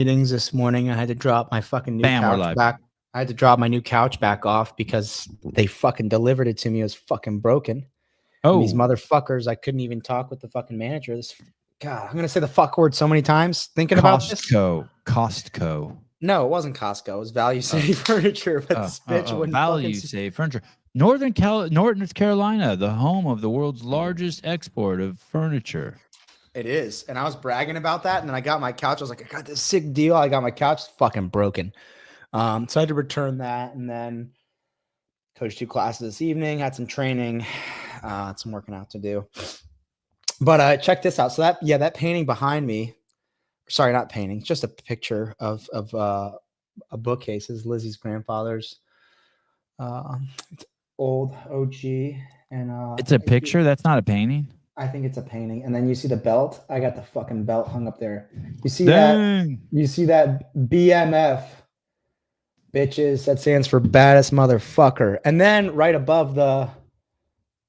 meetings this morning. I had to drop my fucking new Bam, we're couch live. back. I had to drop my new couch back off because they fucking delivered it to me. It was fucking broken. Oh, And these motherfuckers, I couldn't even talk with the fucking manager. God, I'm gonna say the fuck word so many times thinking about this. Costco. No, it wasn't Costco. It was Value City Furniture, but this bitch wouldn't Value fucking Save Furniture. North Carolina, the home of the world's largest export of furniture. It is. And I was bragging about that. And then I got my couch. I was like, I got this sick deal. I got my couch. It's fucking broken. So I had to return that. And then coached 2 classes this evening, had some training, had some working out to do. But check this out. So that painting behind me, sorry, not painting, it's just a picture of a bookcase. Is Lizzie's grandfather's it's old OG. And it's a picture? That's not a painting? I think it's a painting. And then you see the belt. I got the fucking belt hung up there. You see Dang. that? You see that BMF, bitches? That stands for baddest motherfucker. And then right above the.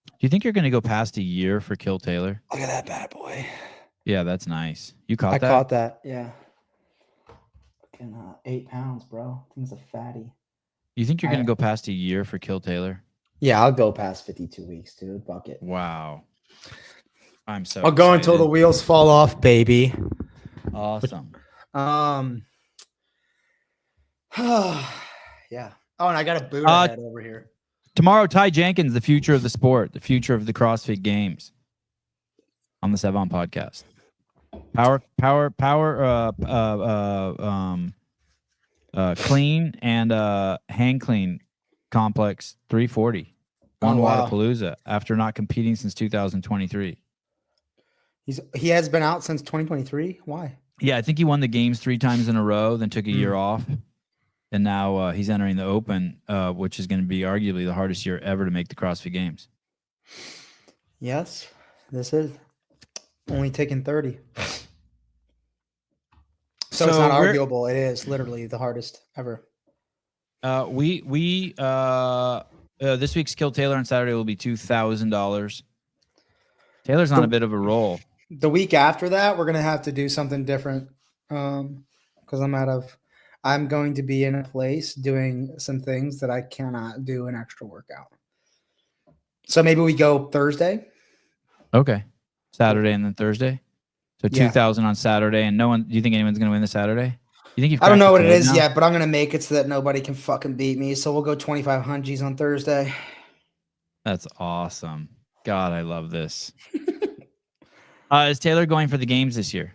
Do you think you're going to go past a year for Kill Taylor? Look at that bad boy. Yeah, that's nice. You caught that? I caught that. Yeah. Fucking 8 pounds, bro. Thing's a fatty. You think you're going to go past a year for Kill Taylor? Yeah, I'll go past 52 weeks, dude. Fuck it. Wow. I'm so I'll go until the wheels fall off, baby. Awesome. Yeah. Oh, and I got a boot head over here. Tomorrow, Ty Jenkins, the future of the sport, the future of the CrossFit Games, on the Sevon podcast. Clean and hang clean complex 340 on Wadapalooza after not competing since 2023. He has been out since 2023. Why? Yeah, I think he won the games 3 times in a row, then took a year off, and now he's entering the Open, which is going to be arguably the hardest year ever to make the CrossFit Games. Yes, this is only taking 30. So it's not arguable. It is literally the hardest ever. This week's Kill Taylor on Saturday will be $2,000. Taylor's on a bit of a roll. The week after that, we're gonna have to do something different because I'm going to be in a place doing some things that I cannot do an extra workout. So maybe we go Thursday. Okay, Saturday and then Thursday. So 2,000 on Saturday, and no one. Do you think anyone's gonna win this Saturday? You think I don't know what it is yet, but I'm gonna make it so that nobody can fucking beat me. So we'll go 2,500 on Thursday. That's awesome. God, I love this. Is Taylor going for the games this year?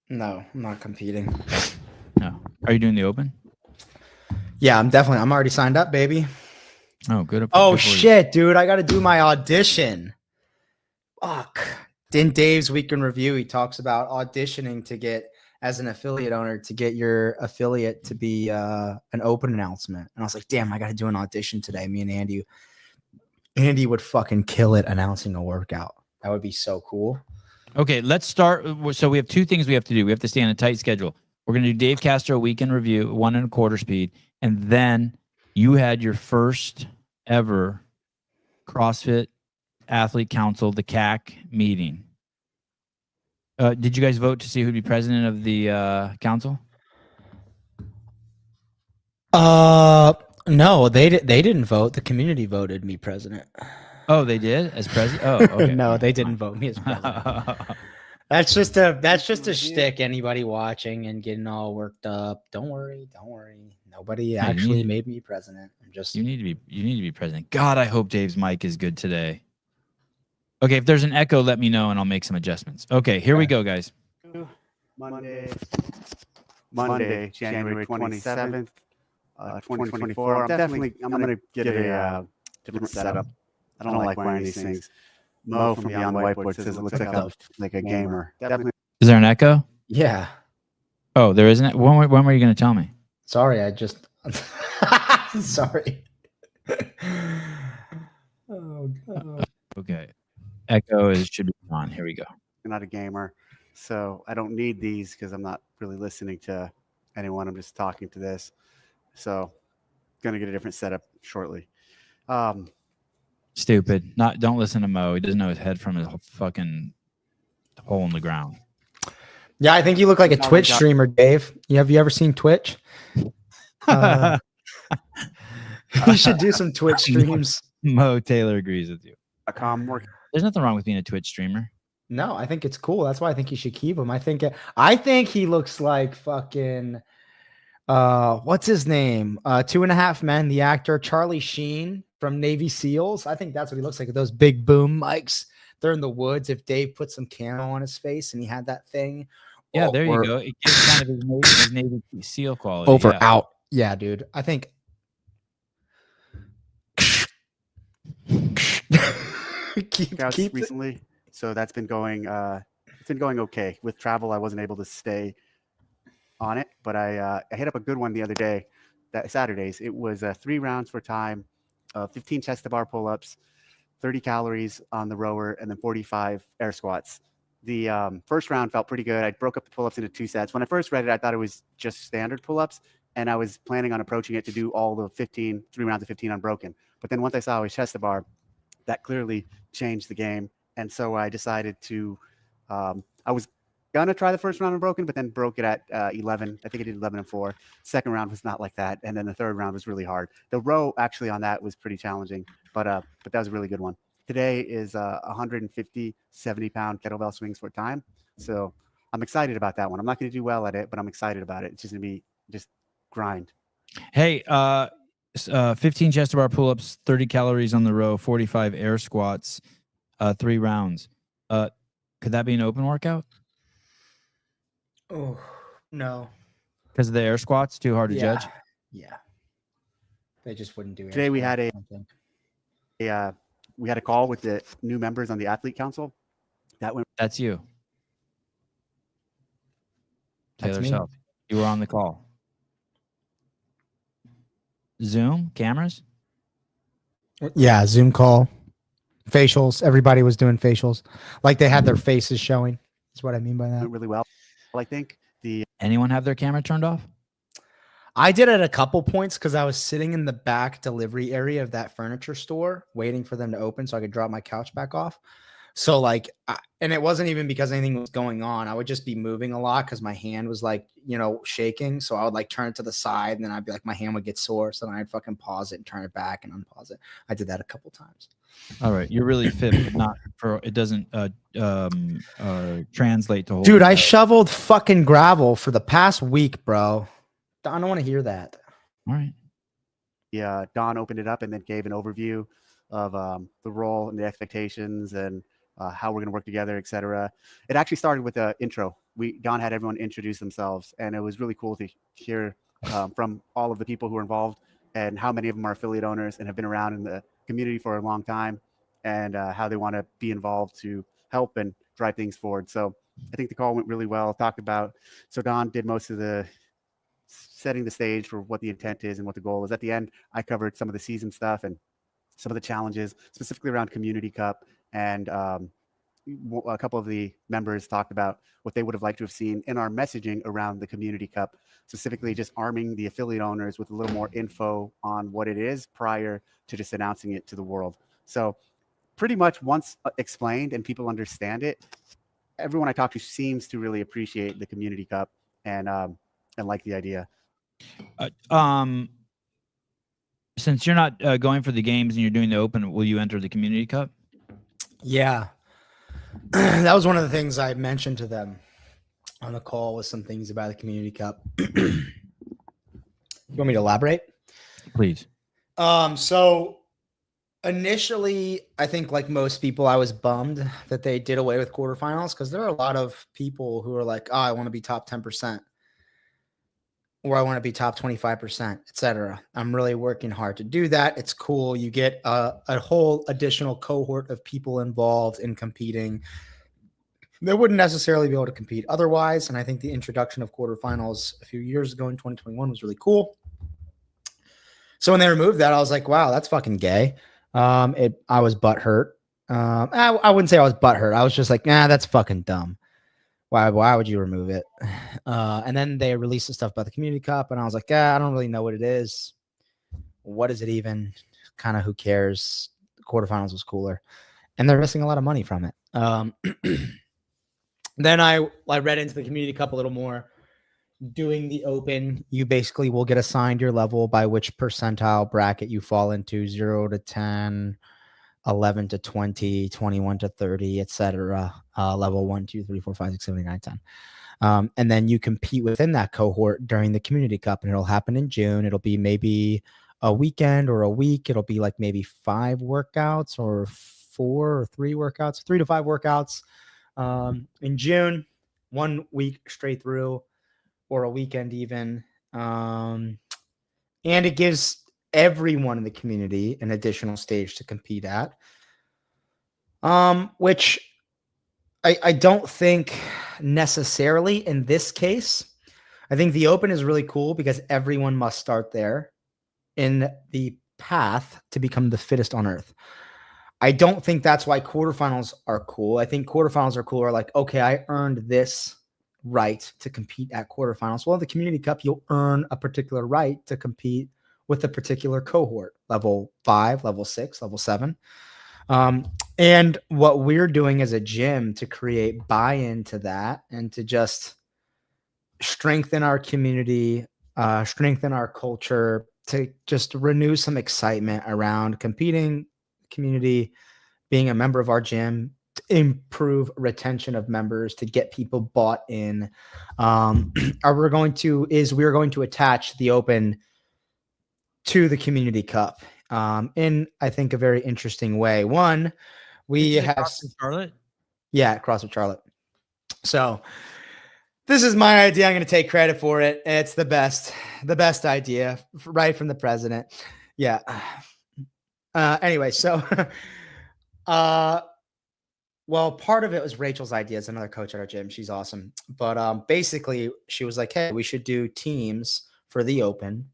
No, I'm not competing. No. Are you doing the Open? Yeah, I'm already signed up, baby. Oh, good. Oh, shit, dude. I got to do my audition. Fuck. In Dave's Week in Review, he talks about auditioning to get, as an affiliate owner, to get your affiliate to be an Open announcement. And I was like, damn, I got to do an audition today. Me and Andy. Andy would fucking kill it announcing a workout. That would be so cool. Okay, let's start. So we have 2 things we have to do. We have to stay on a tight schedule. We're going to do Dave Castro Week in Review, 1 1/4 speed. And then you had your first ever CrossFit Athlete Council, the CAC meeting. Did you guys vote to see who'd be president of the council? No, they didn't vote. The community voted me president. Oh, they did as president. Oh, okay. No, they didn't vote me as president. That's just a shtick. Anybody watching and getting all worked up. Don't worry. Nobody actually made me president. You need to be president. God, I hope Dave's mic is good today. Okay, if there's an echo, let me know and I'll make some adjustments. Okay, here we go, guys. Monday, January 27th, 2024. I'm going to get a different setup. I don't like wearing these things. Mo from Beyond the Whiteboard says it looks like a gamer. Definitely. Is there an echo? Yeah. Oh, there isn't. When were you going to tell me? Sorry, sorry. Oh, God. Okay. Echo should be on. Here we go. I'm not a gamer, so I don't need these because I'm not really listening to anyone. I'm just talking to this. So going to get a different setup shortly. Stupid. Don't listen to Mo. He doesn't know his head from his fucking hole in the ground. Yeah, I think you look like a It's already Twitch got- streamer, Dave. Have you ever seen Twitch? You should do some Twitch streams. Mo Taylor agrees with you. working. There's nothing wrong with being a Twitch streamer. No, I think it's cool. That's why I think you should keep him. I think he looks like fucking what's his name? 2.5 Men, the actor Charlie Sheen from Navy SEALs. I think that's what he looks like with those big boom mics. They're in the woods. If Dave put some camo on his face and he had that thing. Yeah, there you or go. It gives kind of his Navy SEAL quality. Over yeah. out. Yeah, dude. I think keep recently. So that's been going it's been going okay. With travel, I wasn't able to stay on it, but I hit up a good one the other day. That Saturdays, it was 3 rounds for time, 15 chest to bar pull-ups, 30 calories on the rower, and then 45 air squats. The first round felt pretty good. I broke up the pull-ups into 2 sets. When I first read it, I thought it was just standard pull-ups, and I was planning on approaching it to do all the 3 rounds of 15 unbroken. But then once I saw it was chest to bar, that clearly changed the game. And so I decided to, I was going to try the first round unbroken, but then broke it at 11. I think I did 11 and 4. Second round was not like that. And then the third round was really hard. The row actually on that was pretty challenging, but that was a really good one. Today is 150, 70-pound kettlebell swings for time. So I'm excited about that one. I'm not going to do well at it, but I'm excited about it. It's just going to be just grind. Hey, 15 chest to bar pull-ups, 30 calories on the row, 45 air squats, 3 rounds. Could that be an open workout? Oh, no. Because of the air squats, too hard to judge? Yeah. They just wouldn't do it. Today we had we had a call with the new members on the athlete council. That's you. That's Taylor me. Self. You were on the call. Zoom cameras? Yeah, Zoom call. Facials. Everybody was doing facials. Like they had their faces showing. That's what I mean by that. went really well. I think Anyone have their camera turned off? I did at a couple points because I was sitting in the back delivery area of that furniture store waiting for them to open so I could drop my couch back off. So like, and it wasn't even because anything was going on. I would just be moving a lot because my hand was like, shaking. So I would like turn it to the side and then I'd be like, my hand would get sore. So then I'd fucking pause it and turn it back and unpause it. I did that a couple times. All right. You're really fit, but not for, it doesn't translate to Dude, I shoveled fucking gravel for the past week, bro. I don't want to hear that. All right. Yeah, Don opened it up and then gave an overview of the role and the expectations and how we're going to work together, etc. It actually started with an intro. Don had everyone introduce themselves, and it was really cool to hear from all of the people who are involved and how many of them are affiliate owners and have been around in the community for a long time, and how they want to be involved to help and drive things forward. So I think the call went really well. So Don did most of the setting the stage for what the intent is and what the goal is. At the end, I covered some of the season stuff and some of the challenges, specifically around Community Cup. And a couple of the members talked about what they would have liked to have seen in our messaging around the Community Cup, specifically just arming the affiliate owners with a little more info on what it is prior to just announcing it to the world. So pretty much once explained and people understand it, everyone I talk to seems to really appreciate the Community Cup and like the idea. Since you're not going for the games and you're doing the open, will you enter the Community Cup? Yeah. That was one of the things I mentioned to them on the call with some things about the Community Cup. You want me to elaborate? Please. So initially, I think like most people, I was bummed that they did away with quarterfinals because there are a lot of people who are like, oh, I want to be top 10%. Or I want to be top 25%, etc. I'm really working hard to do that. It's cool. You get a whole additional cohort of people involved in competing that wouldn't necessarily be able to compete otherwise. And I think the introduction of quarterfinals a few years ago in 2021 was really cool. So when they removed that, I was like, wow, that's fucking gay. I was butthurt. I wouldn't say I was butthurt. I was just like, nah, that's fucking dumb. Why would you remove it? And then they released the stuff about the Community Cup, and I was like, I don't really know what it is. What is it even? Kind of who cares? The quarterfinals was cooler. And they're missing a lot of money from it. Then I read into the community cup a little more. Doing the open, you basically will get assigned your level by which percentile bracket you fall into, 0 to 10, 11 to 20, 21 to 30, etc. Level 1, 2, 3, 4, 5, 6, 7, 8, 9, 10. And then you compete within that cohort during the community cup, and it'll happen in June. It'll be maybe a weekend or a week. It'll be like maybe 5 workouts or 4 or 3 workouts, 3 to 5 workouts in June, 1 week straight through, or a weekend even. And it gives everyone in the community an additional stage to compete at, which I don't think necessarily in this case. I think the open is really cool because everyone must start there in the path to become the fittest on earth. I don't think that's why quarterfinals are cool. I think quarterfinals are cool. Are like, okay, I earned this right to compete at quarterfinals. Well, the community cup, you'll earn a particular right to compete with a particular cohort, level 5, level 6, level 7. And what we're doing as a gym to create buy-in to that and to just strengthen our community, strengthen our culture, to just renew some excitement around competing, community, being a member of our gym, to improve retention of members, to get people bought in. We're going to attach the open to the community cup in, I think, a very interesting way. One, we have Charlotte. Yeah, CrossFit Charlotte. So this is my idea. I'm going to take credit for it. It's the best idea, right from the president. Yeah. Anyway, so, well, part of it was Rachel's idea. It's another coach at our gym. She's awesome. But basically, she was like, hey, we should do teams for the open.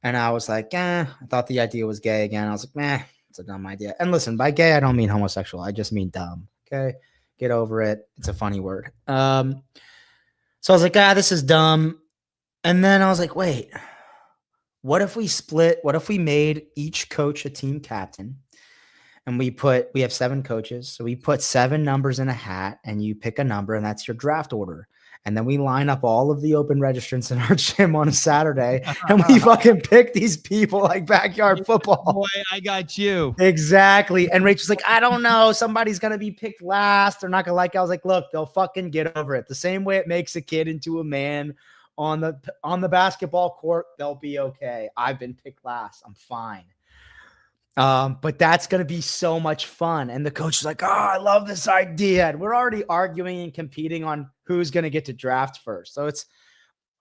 And I was like, I thought the idea was gay again. I was like, meh, it's a dumb idea. And listen, by gay, I don't mean homosexual. I just mean dumb. Okay. Get over it. It's a funny word. So I was like, this is dumb. And then I was like, wait, what if we split? What if we made each coach a team captain? And we have 7 coaches. So we put 7 numbers in a hat and you pick a number and that's your draft order. And then we line up all of the open registrants in our gym on a Saturday and we fucking pick these people like backyard football. Boy, I got you. Exactly. And Rachel's like, I don't know. Somebody's going to be picked last. They're not going to like it. I was like, look, they'll fucking get over it. The same way it makes a kid into a man on the basketball court, they'll be okay. I've been picked last. I'm fine. But that's going to be so much fun. And the coach is like, I love this idea. And we're already arguing and competing on who's going to get to draft first. So it's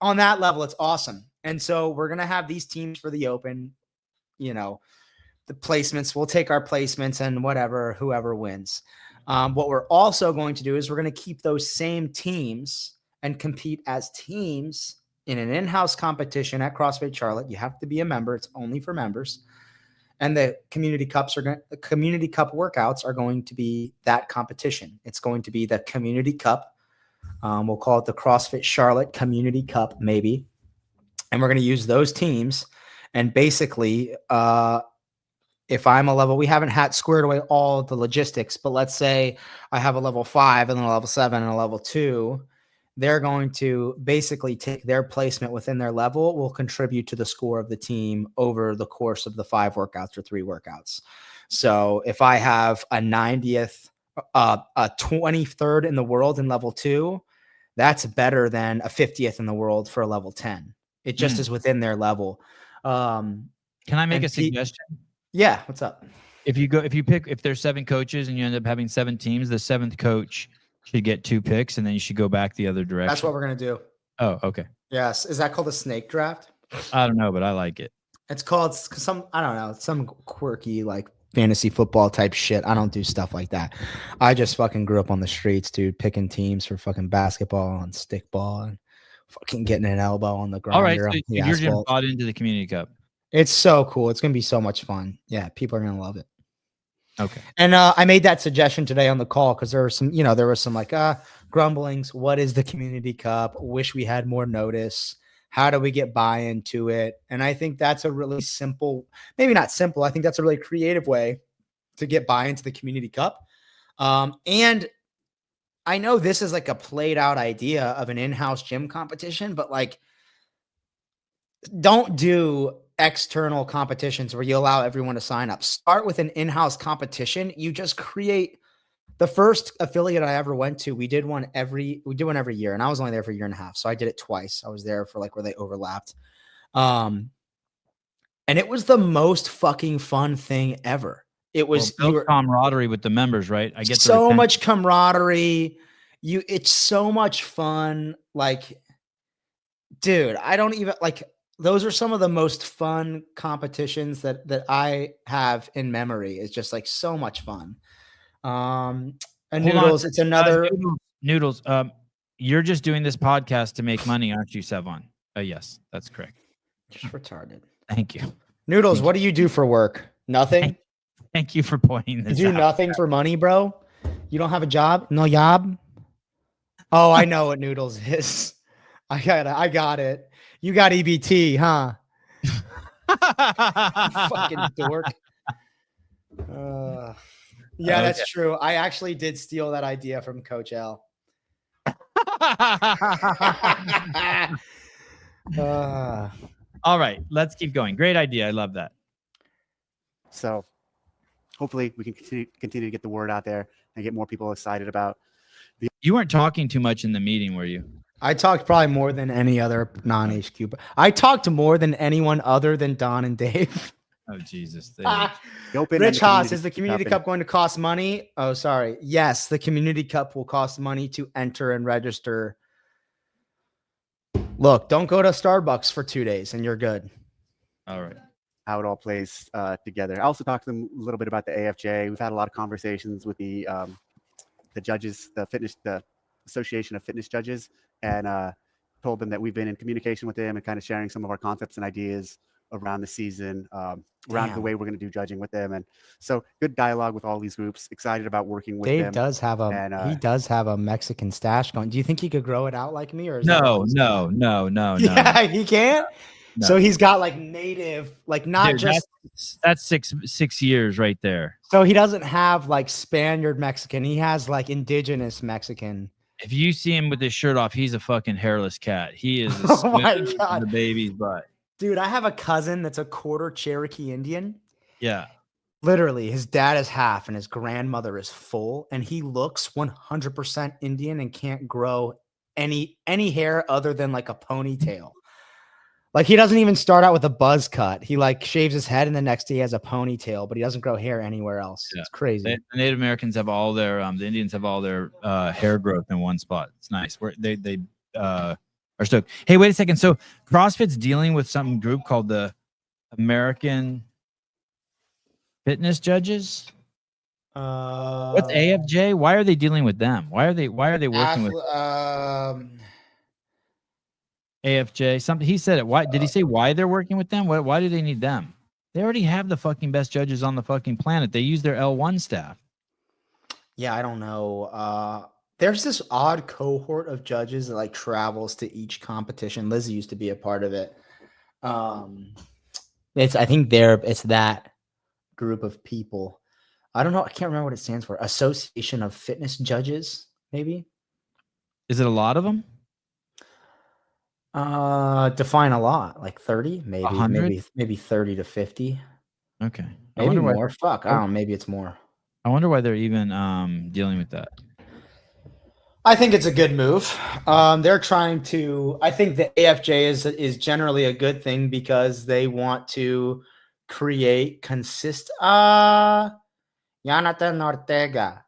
on that level, it's awesome. And so we're going to have these teams for the open, the placements. We'll take our placements and whoever wins. What we're also going to do is we're going to keep those same teams and compete as teams in an in-house competition at CrossFit Charlotte. You have to be a member. It's only for members. And the community cup workouts are going to be that competition. It's going to be the community cup. We'll call it the CrossFit Charlotte Community Cup, maybe. And we're going to use those teams. And basically, if I'm a level, we haven't squared away all the logistics, but let's say I have a level 5 and then a level 7 and a level 2. They're going to basically take their placement within their level will contribute to the score of the team over the course of the 5 workouts or 3 workouts. So if I have a 90th, a 23rd in the world in level 2, that's better than a 50th in the world for a level 10. It just is within their level. Can I make a suggestion? Yeah. What's up? If there's 7 coaches and you end up having 7 teams, the 7th coach should get 2 picks, and then you should go back the other direction. That's what we're going to do. Oh, okay. Yes. Is that called a snake draft? I don't know, but I like it. It's called some quirky like fantasy football type shit. I don't do stuff like that. I just fucking grew up on the streets, dude, picking teams for fucking basketball and stickball and fucking getting an elbow on the ground. All right. So you're just bought into the community cup. It's so cool. It's going to be so much fun. Yeah. People are going to love it. Okay. And I made that suggestion today on the call because there were some like grumblings. What is the community cup? Wish we had more notice. How do we get buy-in to it? And I think that's a really simple, maybe not simple. I think that's a really creative way to get buy-in to the community cup. And I know this is like a played out idea of an in-house gym competition, but like, don't do external competitions where you allow everyone to sign up. Start with an in-house competition. You just create the first affiliate I ever went to. We did one every year, and I was only there for a year and a half. So I did it twice. I was there for like where they overlapped. And it was the most fucking fun thing ever. It was camaraderie with the members, right? I get so much camaraderie. It's so much fun. Like, dude, I don't even like, those are some of the most fun competitions that I have in memory. It's just like so much fun. And Noodles, it's another Noodles. You're just doing this podcast to make money, aren't you, Sevon? Yes, that's correct. Just retarded. Thank you. Noodles, what do you do for work? Nothing. Thank you for pointing this out. You do nothing for money, bro? You don't have a job? No job? Oh, I know what Noodles is. I got it. You got EBT, huh? Fucking dork. Yeah, that's true. I actually did steal that idea from Coach L. All right, let's keep going. Great idea. I love that. So hopefully we can continue to get the word out there and get more people excited about. You weren't talking too much in the meeting, were you? I talked probably more than any other non-HQ. I talked more than anyone other than Don and Dave. Oh, Jesus. Rich Haas, is the Community Cup going to cost money? Oh, sorry. Yes, the Community Cup will cost money to enter and register. Look, don't go to Starbucks for 2 days and you're good. All right. How it all plays together. I also talked to them a little bit about the AFJ. We've had a lot of conversations with the judges, the Association of Fitness Judges, and told them that we've been in communication with them and kind of sharing some of our concepts and ideas around the season, around the way we're going to do judging with them. And so good dialogue with all these groups, excited about working with them. Dave does have he does have a Mexican stash going. Do you think he could grow it out like me? Or is no. Yeah, he can't. No. So he's got like native, like not Dude, just that's 6 years right there. So he doesn't have like Spaniard Mexican. He has like indigenous Mexican. If you see him with his shirt off, he's a fucking hairless cat. He is a oh my God. The baby's butt. Dude, I have a cousin that's a quarter Cherokee Indian. Yeah. Literally, his dad is half and his grandmother is full, and he looks 100% Indian and can't grow any hair other than like a ponytail. Like he doesn't even start out with a buzz cut. He like shaves his head and the next day he has a ponytail, but he doesn't grow hair anywhere else. Yeah. It's crazy. The Native Americans have all their the Indians have all their hair growth in one spot. It's nice. They are stoked. Hey, wait a second. So CrossFit's dealing with some group called the American Fitness Judges. What's AFJ? Why are they dealing with them? Why are they working with AFJ? Something he said it. Why did he say why they're working with them? Why do they need them? They already have the fucking best judges on the fucking planet. They use their L1 staff. Yeah, I don't know. There's this odd cohort of judges that like travels to each competition. Lizzie used to be a part of it. It's that group of people. I don't know. I can't remember what it stands for. Association of Fitness Judges, maybe. Is it a lot of them? Define a lot, like 30, maybe 100? maybe 30 to 50. Okay. Maybe more. Fuck. I don't know. Maybe it's more. I wonder why they're even dealing with that. I think it's a good move. They're trying to. I think the AFJ is generally a good thing because they want to create Jonathan Ortega.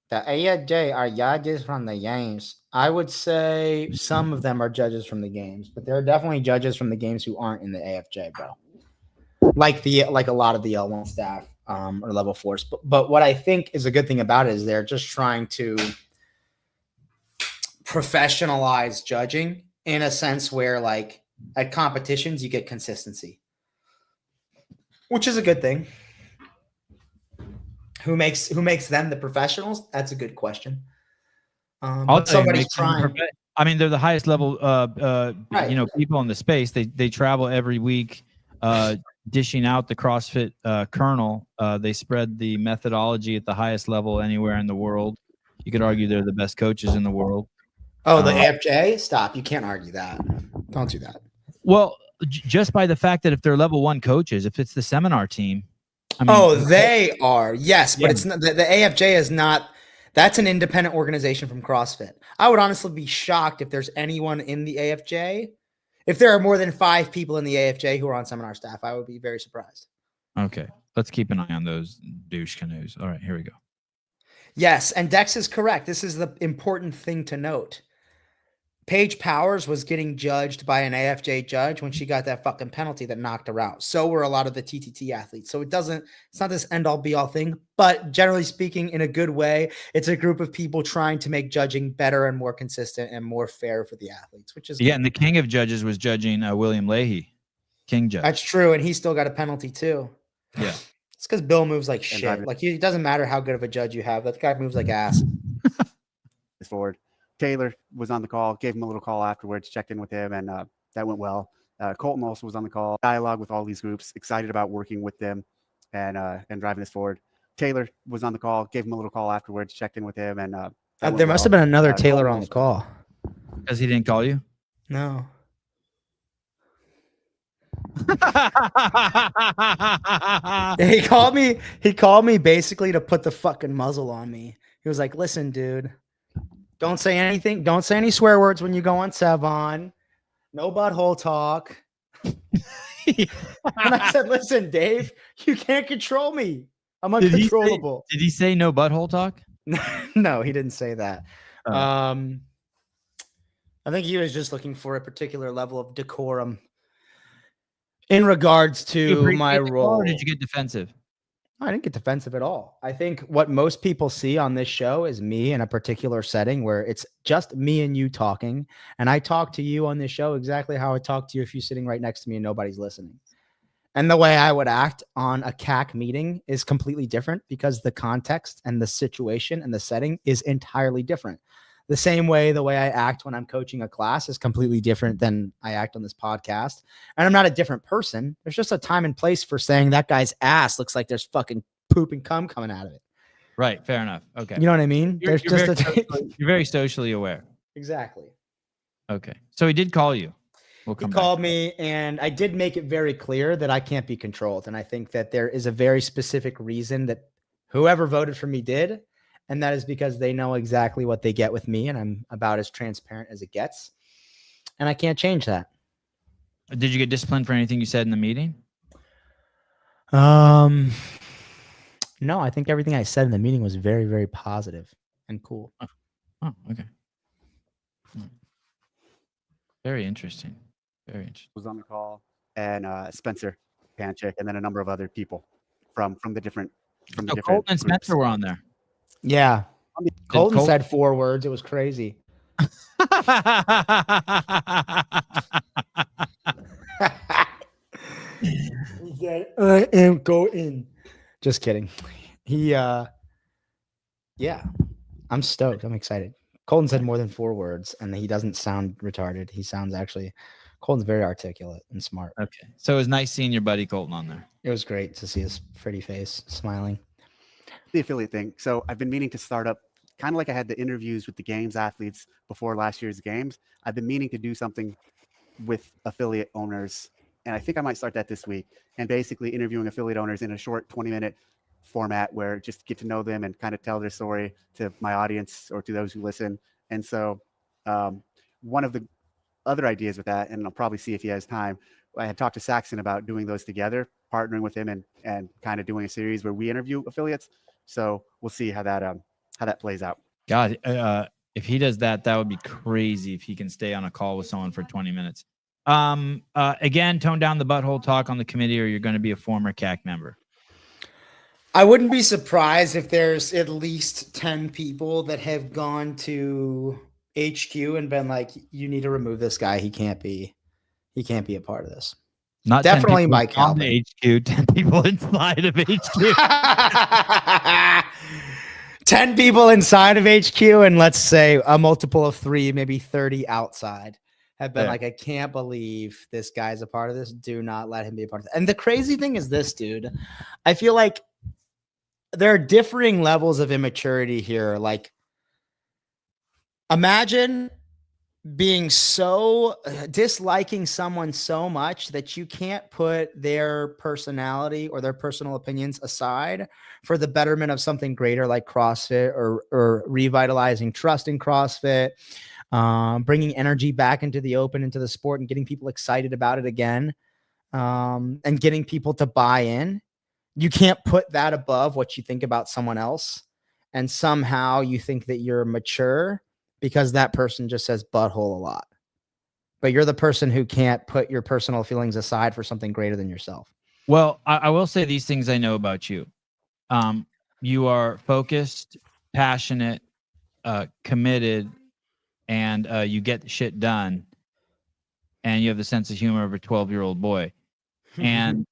The AFJ are judges from the games. I would say some of them are judges from the games, but there are definitely judges from the games who aren't in the AFJ, bro. Like a lot of the L1 staff or level 4s. But what I think is a good thing about it is they're just trying to professionalize judging in a sense where like at competitions you get consistency, which is a good thing. Who makes them the professionals? That's a good question. But somebody's trying. I mean, they're the highest level, right. People in the space. They travel every week, dishing out the CrossFit kernel. They spread the methodology at the highest level anywhere in the world. You could argue they're the best coaches in the world. Oh, the AFJ? Stop. You can't argue that. Don't do that. Well, just by the fact that if they're level 1 coaches, if it's the seminar team, I mean, oh, they are. Yes, but Yeah. it's not, the AFJ is not. That's an independent organization from CrossFit. I would honestly be shocked if there's anyone in the AFJ. If there are more than 5 people in the AFJ who are on seminar staff, I would be very surprised. Okay, let's keep an eye on those douche canoes. All right, here we go. Yes, and Dex is correct. This is the important thing to note. Paige Powers was getting judged by an AFJ judge when she got that fucking penalty that knocked her out. So were a lot of the TTT athletes. So it's not this end all be all thing, but generally speaking, in a good way, it's a group of people trying to make judging better and more consistent and more fair for the athletes, which is Yeah, good. and the king of judges was judging William Leahy, king judge. That's true, and he still got a penalty too. Yeah. It's because Bill moves like shit. Like it doesn't matter how good of a judge you have. That guy moves like ass. Forward. Taylor was on the call, gave him a little call afterwards, checked in with him, and that went well. Colton also was on the call, dialogue with all these groups, excited about working with them and driving this forward. Taylor was on the call, gave him a little call afterwards, checked in with him, and There must have been another Taylor on the call. Because he didn't call you? No. He called me basically to put the fucking muzzle on me. He was like, listen, dude, don't say anything. Don't say any swear words when you go on Sevon. No butthole talk. And I said, listen, Dave, you can't control me. I'm uncontrollable. Did he say no butthole talk? No, he didn't say that. Oh. I think he was just looking for a particular level of decorum in regards to my role. Or did you get defensive? I didn't get defensive at all. I think what most people see on this show is me in a particular setting where it's just me and you talking. And I talk to you on this show exactly how I talk to you if you're sitting right next to me and nobody's listening. And the way I would act on a CAC meeting is completely different because the context and the situation and the setting is entirely different. The same way the way I act when I'm coaching a class is completely different than I act on this podcast. And I'm not a different person. There's just a time and place for saying that guy's ass looks like there's fucking poop and cum coming out of it. Right. Fair enough. Okay. You know what I mean? You're very socially aware. Exactly. Okay. So he did call you. He called me, and I did make it very clear that I can't be controlled. And I think that there is a very specific reason that whoever voted for me did. And that is because they know exactly what they get with me, and I'm about as transparent as it gets. And I can't change that. Did you get disciplined for anything you said in the meeting? No, I think everything I said in the meeting was very, very positive and cool. Oh, okay. Very interesting. Very interesting. Was on the call, and Spencer Panchik, and then a number of other people from the different Colton and Spencer were on there. Yeah. Colton said 4 words. It was crazy. He said, I am going. Just kidding. Yeah, I'm stoked. I'm excited. Colton said more than 4 words, and he doesn't sound retarded. He sounds Colton's very articulate and smart. Okay. So it was nice seeing your buddy Colton on there. It was great to see his pretty face smiling. The affiliate thing. So I've been meaning to start up, kind of like I had the interviews with the games athletes before last year's games. I've been meaning to do something with affiliate owners, and I think I might start that this week, and basically interviewing affiliate owners in a short 20-minute format where just get to know them and kind of tell their story to my audience or to those who listen. And so one of the other ideas with that, and I'll probably see if he has time, I had talked to Saxon about doing those together, partnering with him and kind of doing a series where we interview affiliates. So we'll see how that plays out. God, if he does that, that would be crazy if he can stay on a call with someone for 20 minutes. Again, tone down the butthole talk on the committee, or you're going to be a former CAC member. I wouldn't be surprised if there's at least 10 people that have gone to HQ and been like, you need to remove this guy. He can't be a part of this. Not definitely Mike Calvin. HQ, 10 people inside of HQ. 10 people inside of HQ, and let's say a multiple of 3, maybe 30 outside, have been like, I can't believe this guy's a part of this. Do not let him be a part of it. And the crazy thing is this, dude. I feel like there are differing levels of immaturity here. Like Imagine being so disliking someone so much that you can't put their personality or their personal opinions aside for the betterment of something greater like CrossFit or revitalizing trust in CrossFit, bringing energy back into the open, into the sport, and getting people excited about it again, and getting people to buy in. You can't put that above what you think about someone else. And somehow you think that you're mature because that person just says butthole a lot. But you're the person who can't put your personal feelings aside for something greater than yourself. Well, I will say these things I know about you. You are focused, passionate, committed, and you get shit done. And you have the sense of humor of a 12-year-old boy. And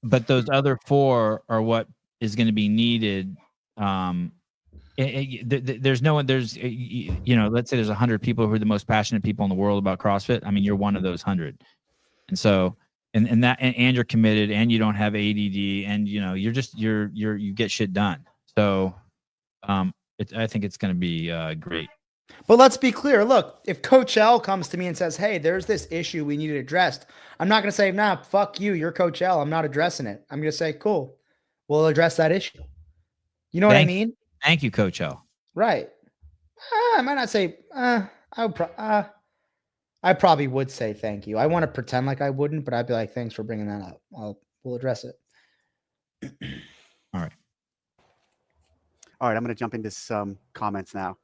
but those other four are what is going to be needed. There's no one. There's let's say there's 100 people who are the most passionate people in the world about CrossFit. I mean, you're one of those 100, and so and you're committed, and you don't have ADD, and you're just you get shit done. So, I think it's going to be great. But let's be clear. Look, if Coach L comes to me and says, "Hey, there's this issue we need it addressed," I'm not going to say, "Nah, fuck you. You're Coach L. I'm not addressing it." I'm going to say, "Cool, we'll address that issue." You know what I mean? Thank you, Coach L. Right. I might not say. I probably would say thank you. I want to pretend like I wouldn't, but I'd be like, "Thanks for bringing that up. We'll address it." All right. All right. I'm going to jump into some comments now.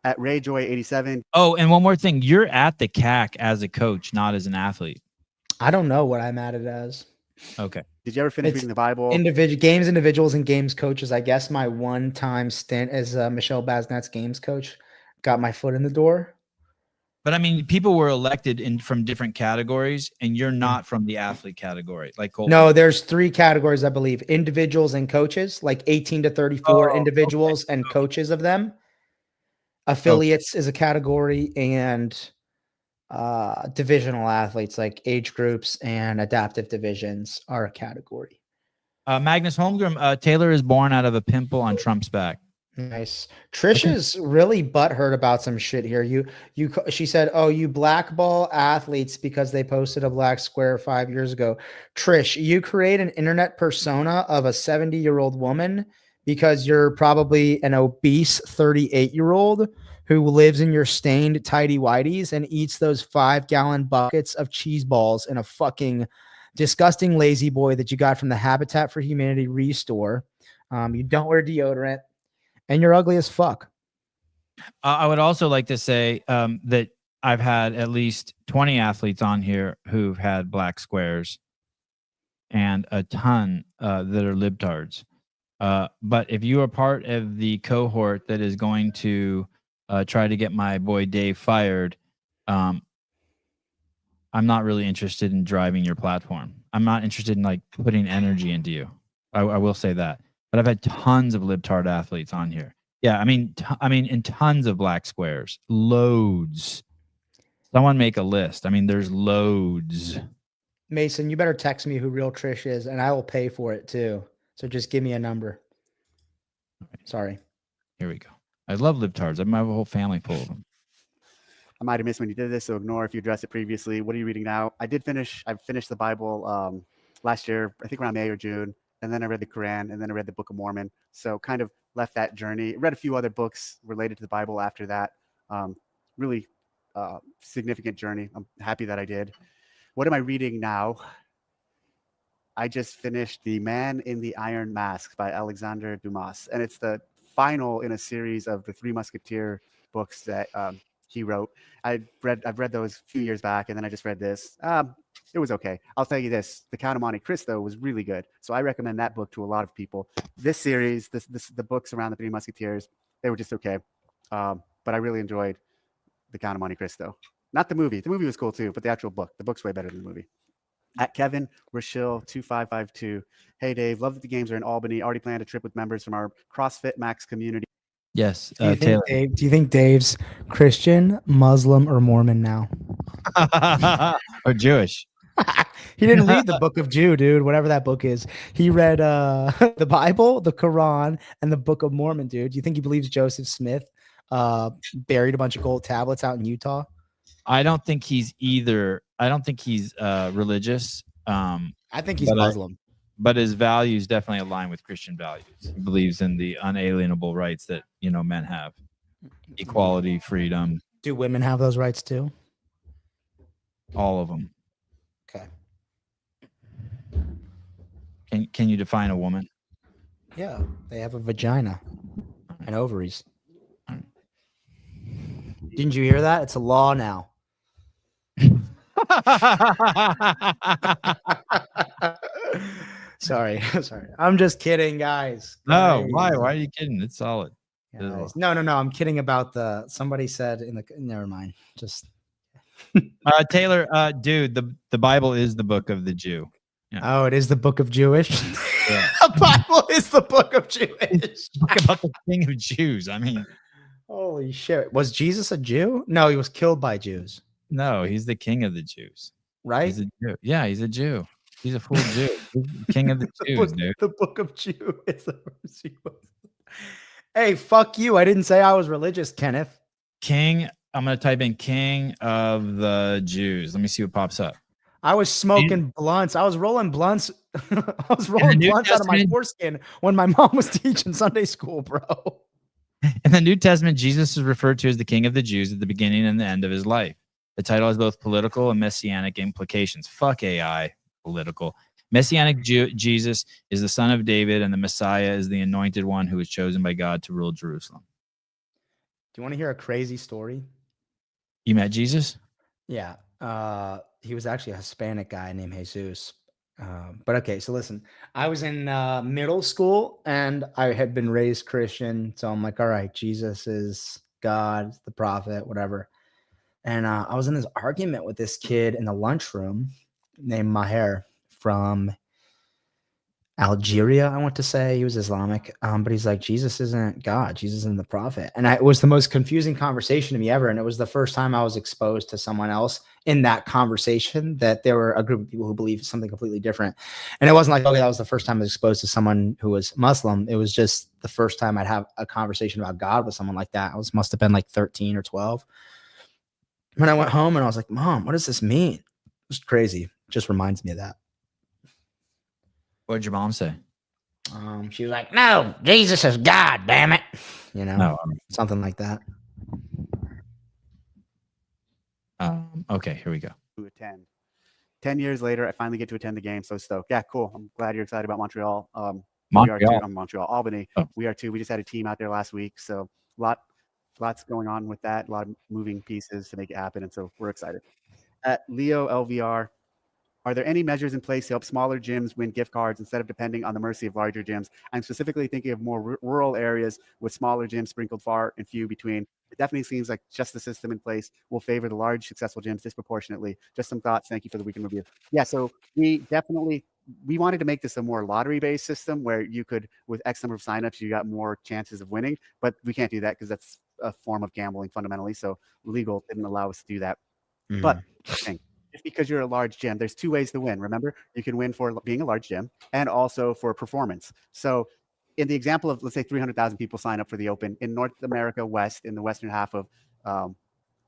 At RayJoy87. Oh, and one more thing. You're at the CAC as a coach, not as an athlete. I don't know what I'm at it as. Okay. Did you ever finish reading the Bible? Individuals, and games coaches. I guess my one-time stint as Michelle Basnet's games coach got my foot in the door. But I mean, people were elected from different categories, and you're not from the athlete category. Like Colton. No, there's 3 categories, I believe: individuals and coaches, like 18 to 34 individuals and coaches of them. Affiliates is a category, and divisional athletes, like age groups and adaptive divisions, are a category. Magnus Holmgren, Taylor is born out of a pimple on Trump's back. Nice. Trish is really butthurt about some shit here. She said, "Oh, you blackball athletes because they posted a black square 5 years ago." Trish, you create an internet persona of a 70-year-old woman because you're probably an obese 38-year-old who lives in your stained tidy whities and eats those 5-gallon buckets of cheese balls in a fucking disgusting lazy boy that you got from the Habitat for Humanity restore. You don't wear deodorant. And you're ugly as fuck. I would also like to say that I've had at least 20 athletes on here who've had black squares and a ton that are libtards. But if you are part of the cohort that is going to try to get my boy Dave fired, I'm not really interested in driving your platform. I'm not interested in like putting energy into you. I will say that. But I've had tons of libtard athletes on here. Yeah, I mean, in tons of black squares, loads. Someone make a list. I mean, there's loads. Mason, you better text me who real Trish is, and I will pay for it too. So just give me a number. Sorry. Here we go. I love libtards. I have a whole family full of them. I might have missed when you did this, so ignore if you addressed it previously. What are you reading now? I finished the Bible last year, I think around May or June. And then I read the Quran, and then I read the Book of Mormon. So kind of left that journey. Read a few other books related to the Bible after that. Really significant journey. I'm happy that I did. What am I reading now? I just finished The Man in the Iron Mask by Alexandre Dumas. And it's the final in a series of the 3 Musketeer books that he wrote. I've read those a few years back, and then I just read this. It was okay. I'll tell you this: The Count of Monte Cristo was really good. So I recommend that book to a lot of people. This series, the books around the 3 Musketeers, they were just okay. But I really enjoyed The Count of Monte Cristo. Not the movie. The movie was cool too, but the actual book. The book's way better than the movie. At Kevin Rochelle 2552. Hey Dave, love that the games are in Albany. Already planned a trip with members from our CrossFit Max community. Yes, do you think Dave's Christian, Muslim, or Mormon now? Or Jewish? He didn't read the Book of Jude, dude. Whatever that book is, he read the Bible, the Quran, and the Book of Mormon, dude. Do you think he believes Joseph Smith buried a bunch of gold tablets out in Utah? I don't think he's either. I don't think he's religious. I think he's But Muslim. but his values definitely align with Christian values. He believes in the unalienable rights that men have: equality, freedom, Do women have those rights too? all of them. Okay. Can you define a woman? Yeah, they have a vagina and ovaries. Didn't you hear that? It's a law now. Sorry. I'm just kidding, guys. No, why? Guys. Why are you kidding? It's solid. Guys. No. I'm kidding about somebody said in the. Never mind. Just. Taylor, dude, the Bible is the book of the Jew. Yeah. Oh, it is the book of Jewish. Yeah. The Bible is the book of Jewish. Talk about the king of Jews. I mean, holy shit! Was Jesus a Jew? No, he was killed by Jews. no, he's the king of the Jews. Right? He's a Jew. Yeah, he's a Jew. He's a full Jew. He's the king of the Jews, dude. The book of Jew is the first he was. Hey, fuck you! I didn't say I was religious, Kenneth. King. I'm gonna type in king of the Jews. Let me see what pops up. I was smoking blunts. I was rolling blunts. I was rolling blunts out of my foreskin when my mom was teaching Sunday school, bro. In the New Testament, Jesus is referred to as the King of the Jews at the beginning and the end of his life. The title has both political and messianic implications. Fuck AI, political. Messianic Jesus is the son of David, and the Messiah is the anointed one who was chosen by God to rule Jerusalem. Do you want to hear a crazy story? You met Jesus? Yeah. He was actually a Hispanic guy named Jesus. But okay, so listen, I was in middle school and I had been raised Christian. So I'm like, all right, Jesus is God, the prophet, whatever. And I was in this argument with this kid in the lunchroom named Maher from Algeria, I want to say. He was Islamic, but he's like, Jesus isn't God. Jesus isn't the prophet. And it was the most confusing conversation to me ever. And it was the first time I was exposed to someone else in that conversation, that there were a group of people who believed something completely different. And it wasn't like, okay, that was the first time I was exposed to someone who was Muslim. It was just the first time I'd have a conversation about God with someone like that. I must have been like 13 or 12. When I went home and I was like, Mom, what does this mean? It was crazy. It just reminds me of that. What did your mom say? She was like, no, Jesus is God, damn it. Something like that. Okay, here we go. To attend. 10 years later, I finally get to attend the game. So stoked. Yeah, cool. I'm glad you're excited about Montreal. Montreal. We are too. Montreal, Albany. Oh. We are too. We just had a team out there last week. So lots going on with that. A lot of moving pieces to make it happen. And so we're excited. At Leo LVR, are there any measures in place to help smaller gyms win gift cards instead of depending on the mercy of larger gyms? I'm specifically thinking of more rural areas with smaller gyms sprinkled far and few between. It definitely seems like just the system in place will favor the large, successful gyms disproportionately. Just some thoughts. Thank you for the weekend review. Yeah, so we wanted to make this a more lottery-based system where you could, with X number of signups, you got more chances of winning. But we can't do that because that's a form of gambling fundamentally. So legal didn't allow us to do that. Mm-hmm. But just because you're a large gym, there's two ways to win. Remember, you can win for being a large gym and also for performance. So in the example of, let's say 300,000 people sign up for the Open in North America West, in the western half of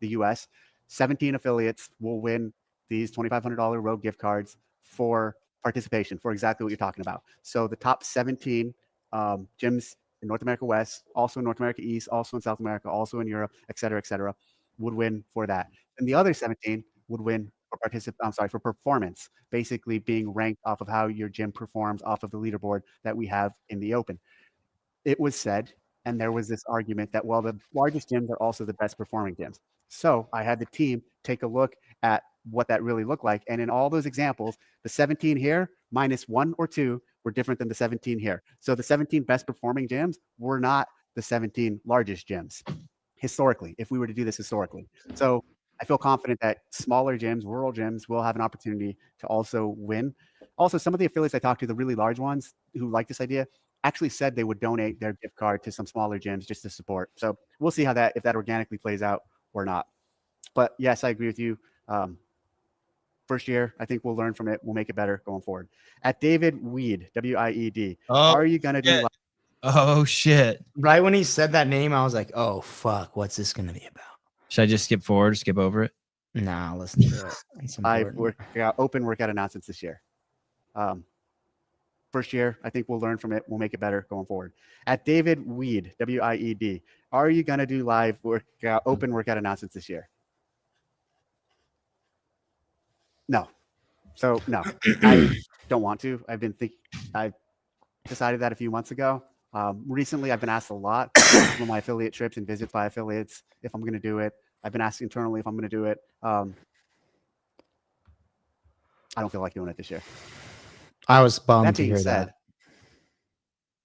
the US, 17 affiliates will win these $2,500 road gift cards for participation, for exactly what you're talking about. So the top 17 gyms in North America West, also in North America East, also in South America, also in Europe, et cetera, would win for that. And the other 17 would win for performance, basically being ranked off of how your gym performs off of the leaderboard that we have in the Open. It was said, and there was this argument that, well, the largest gyms are also the best performing gyms. So I had the team take a look at what that really looked like. And in all those examples, the 17 here minus 1 or 2 were different than the 17 here. So the 17 best performing gyms were not the 17 largest gyms historically, if we were to do this historically. So I feel confident that smaller gyms, rural gyms, will have an opportunity to also win. Also, some of the affiliates I talked to, the really large ones who like this idea, actually said they would donate their gift card to some smaller gyms just to support. So we'll see if that organically plays out or not. But yes, I agree with you. First year, I think we'll learn from it. We'll make it better going forward. At David Weed, W-I-E-D, are you going to do Oh shit. Right when he said that name, I was like, oh fuck, what's this gonna be about? Should I just skip forward, skip over it? Nah, listen to it. It's Live important. open workout announcements this year. First year, I think we'll learn from it. We'll make it better going forward. At David Weed, W-I-E-D, are you going to do live open workout announcements this year? No. So no, I don't want to. I decided that a few months ago. Recently, I've been asked a lot on my affiliate trips and visits by affiliates if I'm going to do it. I've been asked internally if I'm going to do it. I don't feel like doing it this year. I was bummed That to being hear said,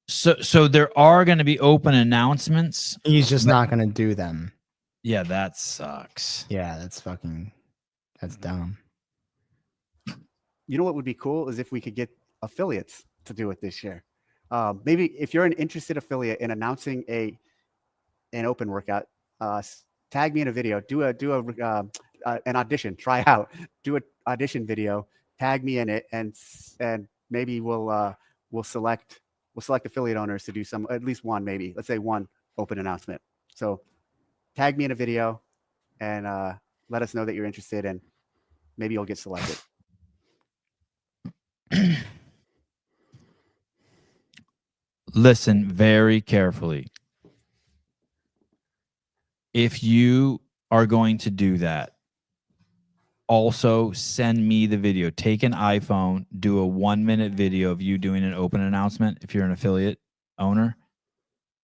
that. So there are going to be open announcements. He's just not gonna do them. Yeah, that sucks. Yeah, that's dumb. you know what would be cool is if we could get affiliates to do it this year. Maybe if you're an interested affiliate in announcing an open workout, tag me in a video. Do an audition. Try out. Do an audition video. Tag me in it, and maybe we'll select affiliate owners to do at least one, maybe. Let's say one open announcement. So tag me in a video and let us know that you're interested, and maybe you'll get selected. Listen very carefully. If you are going to do that, also send me the video. Take an iPhone, do a 1-minute video of you doing an open announcement. If you're an affiliate owner,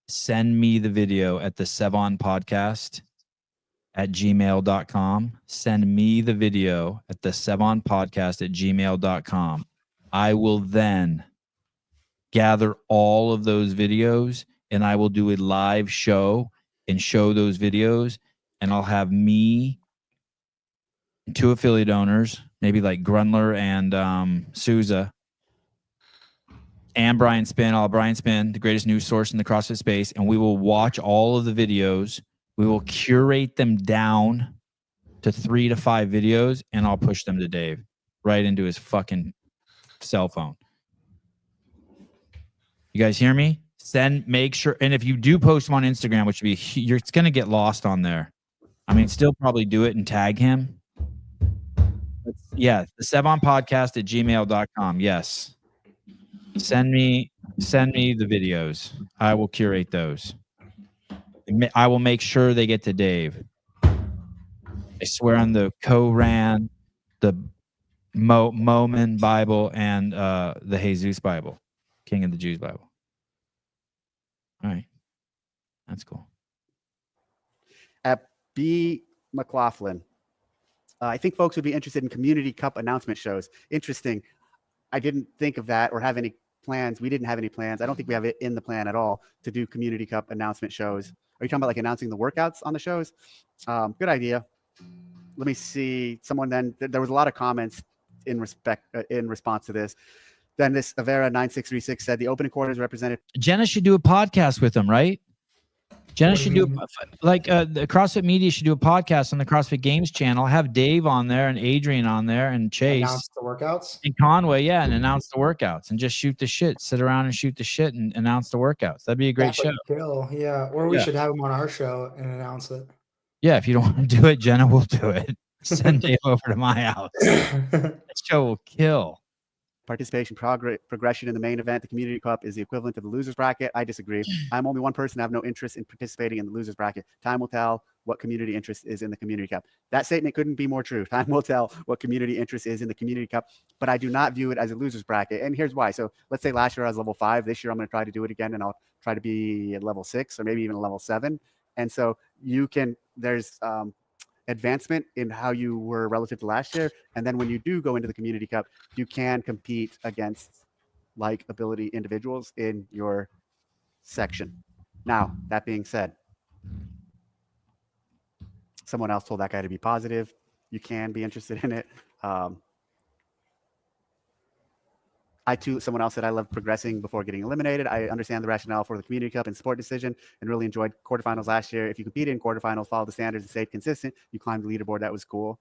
send me the video at the Sevon Podcast at gmail.com. Send me the video at the Sevon Podcast at gmail.com. I will then gather all of those videos and I will do a live show and show those videos, and I'll have me and 2 affiliate owners, maybe like Grunler and Souza, and Brian Spin. I'll have Brian Spin, the greatest news source in the CrossFit space, and we will watch all of the videos. We will curate them down to 3 to 5 videos, and I'll push them to Dave right into his fucking cell phone. You guys hear me? Make sure, and if you do post them on Instagram, which would be, it's going to get lost on there. I mean, still probably do it and tag him. Yeah, the Sevon Podcast at gmail.com. Yes. Send me the videos. I will curate those. I will make sure they get to Dave. I swear on the Koran, the Momen Bible, and the Jesus Bible, King of the Jews Bible. All right. That's cool. At B. McLaughlin, I think folks would be interested in Community Cup announcement shows. Interesting. I didn't think of that or have any plans. We didn't have any plans. I don't think we have it in the plan at all to do Community Cup announcement shows. Are you talking about like announcing the workouts on the shows? Good idea. Let me see. Someone then, there was a lot of comments in response to this. Then this Avera 9636 said the opening quarters represented. Jenna should do a podcast with them, right? Jenna should do the CrossFit Media should do a podcast on the CrossFit Games channel. Have Dave on there and Adrian on there and Chase. Announce the workouts? And Conway, yeah, and announce the workouts and just shoot the shit. Sit around and shoot the shit and announce the workouts. That'd be a great show. Kill. Yeah. Or we should have him on our show and announce it. Yeah, if you don't want to do it, Jenna will do it. Send Dave over to my house. That show will kill. Participation progression in the main event, the Community Cup, is the equivalent of the loser's bracket. I disagree. I'm only one person. I have no interest in participating in the loser's bracket. Time will tell what community interest is in the Community Cup. That statement couldn't be more true. Time will tell what community interest is in the Community Cup, but I do not view it as a loser's bracket. And here's why. So let's say last year I was level 5. This year I'm going to try to do it again, and I'll try to be at level 6 or maybe even level 7. And so there's advancement in how you were relative to last year. And then when you do go into the Community Cup, you can compete against like ability individuals in your section. Now, that being said, someone else told that guy to be positive. You can be interested in it. Someone else said, I love progressing before getting eliminated. I understand the rationale for the Community Cup and sport decision and really enjoyed quarterfinals last year. If you competed in quarterfinals, followed the standards and stayed consistent, you climbed the leaderboard. That was cool.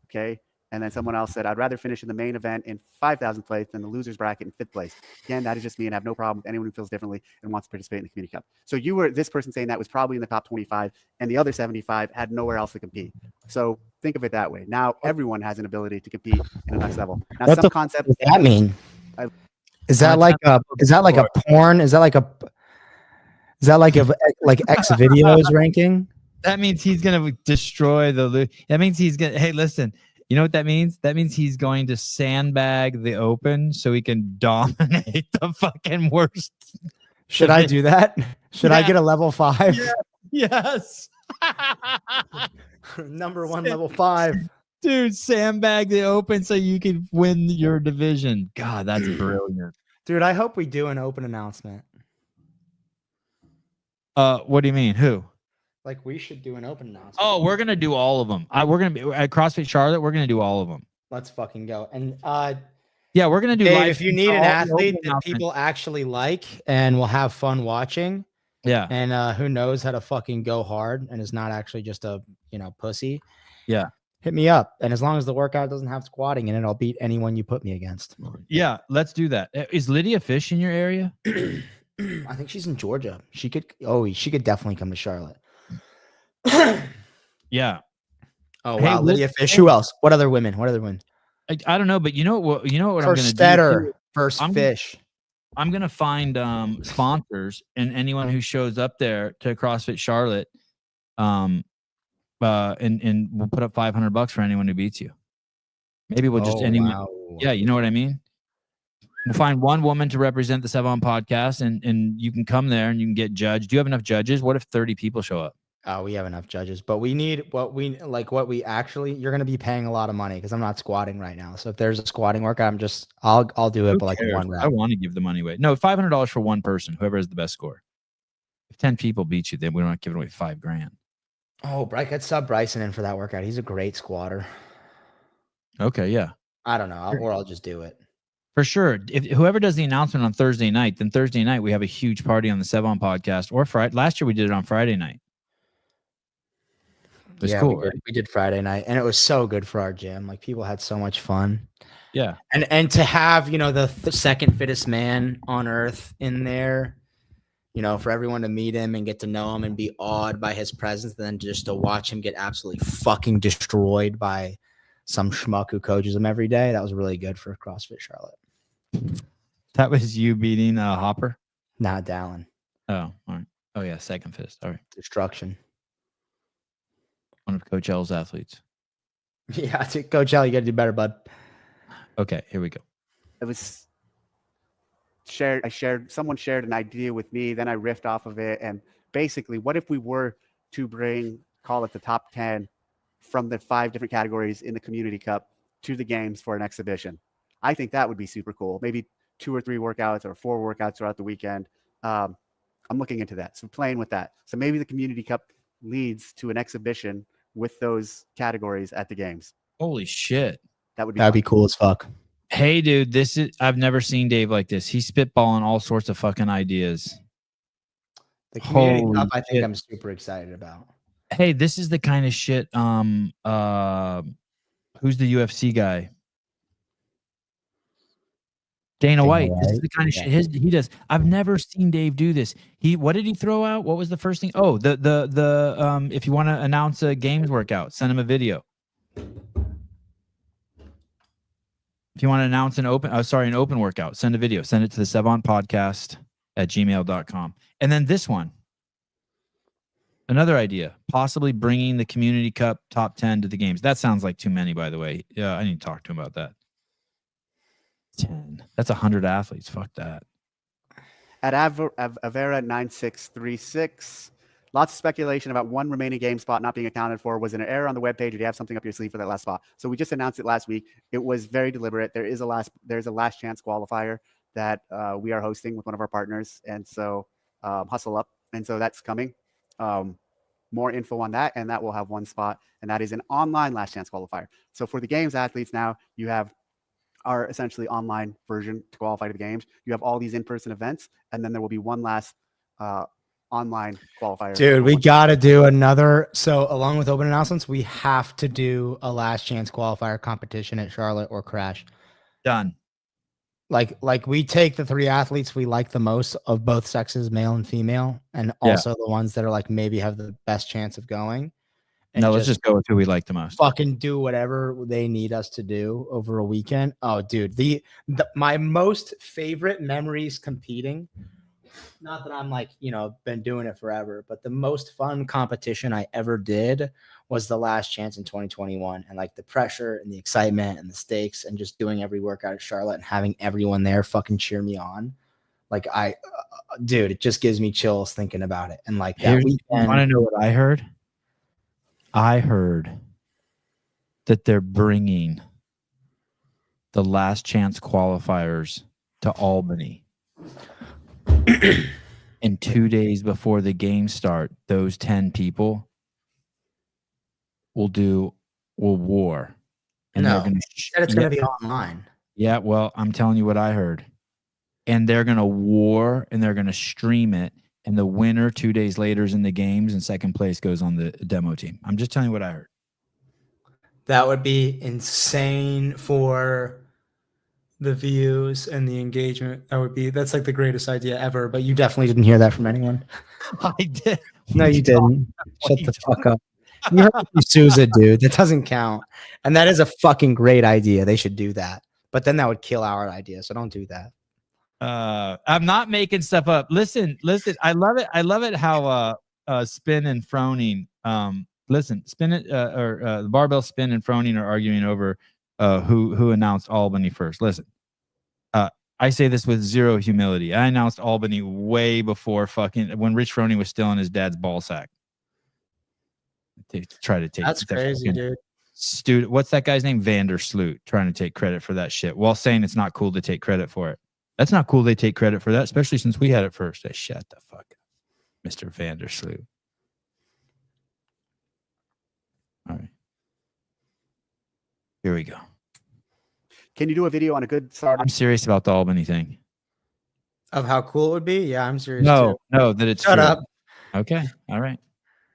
Okay. And then someone else said, I'd rather finish in the main event in 5,000th place than the loser's bracket in 5th place. Again, that is just me and I have no problem with anyone who feels differently and wants to participate in the Community Cup. So this person saying that was probably in the top 25 and the other 75 had nowhere else to compete. So think of it that way. Now everyone has an ability to compete in the next level. Now What some concept. does that mean? Is that like a porn? Is that like X videos ranking? That means he's gonna destroy the. That means he's gonna. Hey, listen. You know what that means? That means he's going to sandbag the open so he can dominate the fucking worst. Should I do that? Should I get a level 5? Yeah. Yes. Number 1, level 5. Dude, sandbag the open so you can win your division. God, that's brilliant. Dude, I hope we do an open announcement. What do you mean? Who? Like, we should do an open announcement. Oh, we're gonna do all of them. We're gonna be at CrossFit Charlotte. We're gonna do all of them. Let's fucking go. And yeah, we're gonna do. Dave, live if you need an athlete that announcement. people actually like and will have fun watching, yeah, and who knows how to fucking go hard and is not actually just a pussy, yeah, hit me up. And as long as the workout doesn't have squatting in it, I'll beat anyone you put me against. yeah. Let's do that. Is Lydia Fish in your area? I think she's in Georgia. She could definitely come to Charlotte. Yeah. Oh wow, Lydia Fish. Who else? What other women? I don't know, but you know what I'm gonna do? First Fish. I'm gonna find sponsors and anyone who shows up there to CrossFit Charlotte, and we'll put up $500 for anyone who beats you. Maybe we'll just anyone. Wow. Yeah, you know what I mean. We'll find one woman to represent the Sevon podcast, and you can come there and you can get judged. Do you have enough judges? What if 30 people show up? Oh, we have enough judges, but we need you're going to be paying a lot of money because I'm not squatting right now. So if there's a squatting workout, I'll do it, but like one rep. I want to give the money away. No, $500 for one person, whoever has the best score. If 10 people beat you, then we're not giving away $5,000. Oh, I could sub Bryson in for that workout. He's a great squatter. Okay, yeah. I don't know, or I'll just do it. For sure. If whoever does the announcement on Thursday night, then Thursday night we have a huge party on the Sevon podcast. Or Friday. Last year we did it on Friday night. It was cool. We did Friday night, and it was so good for our gym. Like people had so much fun. Yeah, and to have the second fittest man on earth in there, for everyone to meet him and get to know him and be awed by his presence, and then just to watch him get absolutely fucking destroyed by some schmuck who coaches him every day. That was really good for CrossFit Charlotte. That was you beating Hopper? Nah, Dallin. Oh, all right. Oh yeah, second fist. All right. Destruction. One of Coach L's athletes. Yeah, Coach L, you got to do better, bud. Okay, here we go. It was shared. Someone shared an idea with me. Then I riffed off of it. And basically, what if we were to call it the top 10 from the 5 different categories in the Community Cup to the games for an exhibition? I think that would be super cool. Maybe 2 or 3 workouts or 4 workouts throughout the weekend. I'm looking into that. So playing with that. So maybe the Community Cup leads to an exhibition with those categories at the games. Holy shit. That'd be cool as fuck. Hey dude, I've never seen Dave like this. He's spitballing all sorts of fucking ideas. The Community Cup, I think I'm super excited about. Hey, this is the kind of shit who's the UFC guy? Dana White. This is the kind of shit he does. I've never seen Dave do this. What did he throw out? What was the first thing? Oh, the if you want to announce a games workout, send him a video. If you want to announce an open workout, send a video. Send it to the Sevon podcast at gmail.com. And then this one. Another idea, possibly bringing the Community Cup top 10 to the games. That sounds like too many, by the way. Yeah, I need to talk to him about that. 10. That's 100 athletes. Fuck that. At Avera 9636, lots of speculation about one remaining game spot not being accounted for. Was it an error on the webpage, or do you have something up your sleeve for that last spot? So we just announced it last week. It was very deliberate. There's a last chance qualifier that we are hosting with one of our partners, and so Hustle Up, and so that's coming. More info on that, and that will have one spot, and that is an online last chance qualifier. So for the games athletes now, you have our essentially online version to qualify to the games. You have all these in-person events, and then there will be one last online qualifier. Dude, we got to do another. So along with open announcements, we have to do a last chance qualifier competition at Charlotte or Crash. Done. Like we take the 3 athletes we like the most of both sexes, male and female, and also the ones that are like maybe have the best chance of going. And No, let's just go with who we like the most. Fucking do whatever they need us to do over a weekend. Oh, dude, my most favorite memories competing. Not that I'm like, been doing it forever, but the most fun competition I ever did was the last chance in 2021. And like the pressure and the excitement and the stakes and just doing every workout at Charlotte and having everyone there fucking cheer me on. Like dude, it just gives me chills thinking about it. And like that weekend. You want to know what I heard? I heard that they're bringing the last chance qualifiers to Albany. And 2 days before the games start, those 10 people will war. And no, they're it's going to be online. Yeah, well, I'm telling you what I heard. And they're going to war and they're going to stream it. And the winner 2 days later is in the games and second place goes on the demo team. I'm just telling you what I heard. That would be insane for the views and the engagement. That's like the greatest idea ever, but you definitely didn't hear that from anyone. I did. No, you didn't. Shut the fuck up. You heard Sousa, dude. That doesn't count. And that is a fucking great idea. They should do that. But then that would kill our idea. So don't do that. I'm not making stuff up. Listen. I love it. I love it how Spin and Froning. Spin it or the Barbell Spin and Froning are arguing over who announced Albany first. Listen, I say this with zero humility. I announced Albany way before when Rich Froning was still in his dad's ball sack. That's crazy, dude. Student, what's that guy's name? Vandersloot, trying to take credit for that shit while saying it's not cool to take credit for it. That's not cool. They take credit for that, especially since we had it first. Hey, shut the fuck up, Mr. Vandersloot. All right. Here we go. Can you do a video on a good start? I'm serious about the Albany thing. Of how cool it would be? Yeah, I'm serious. No, that it's Shut true. up. Okay. All right.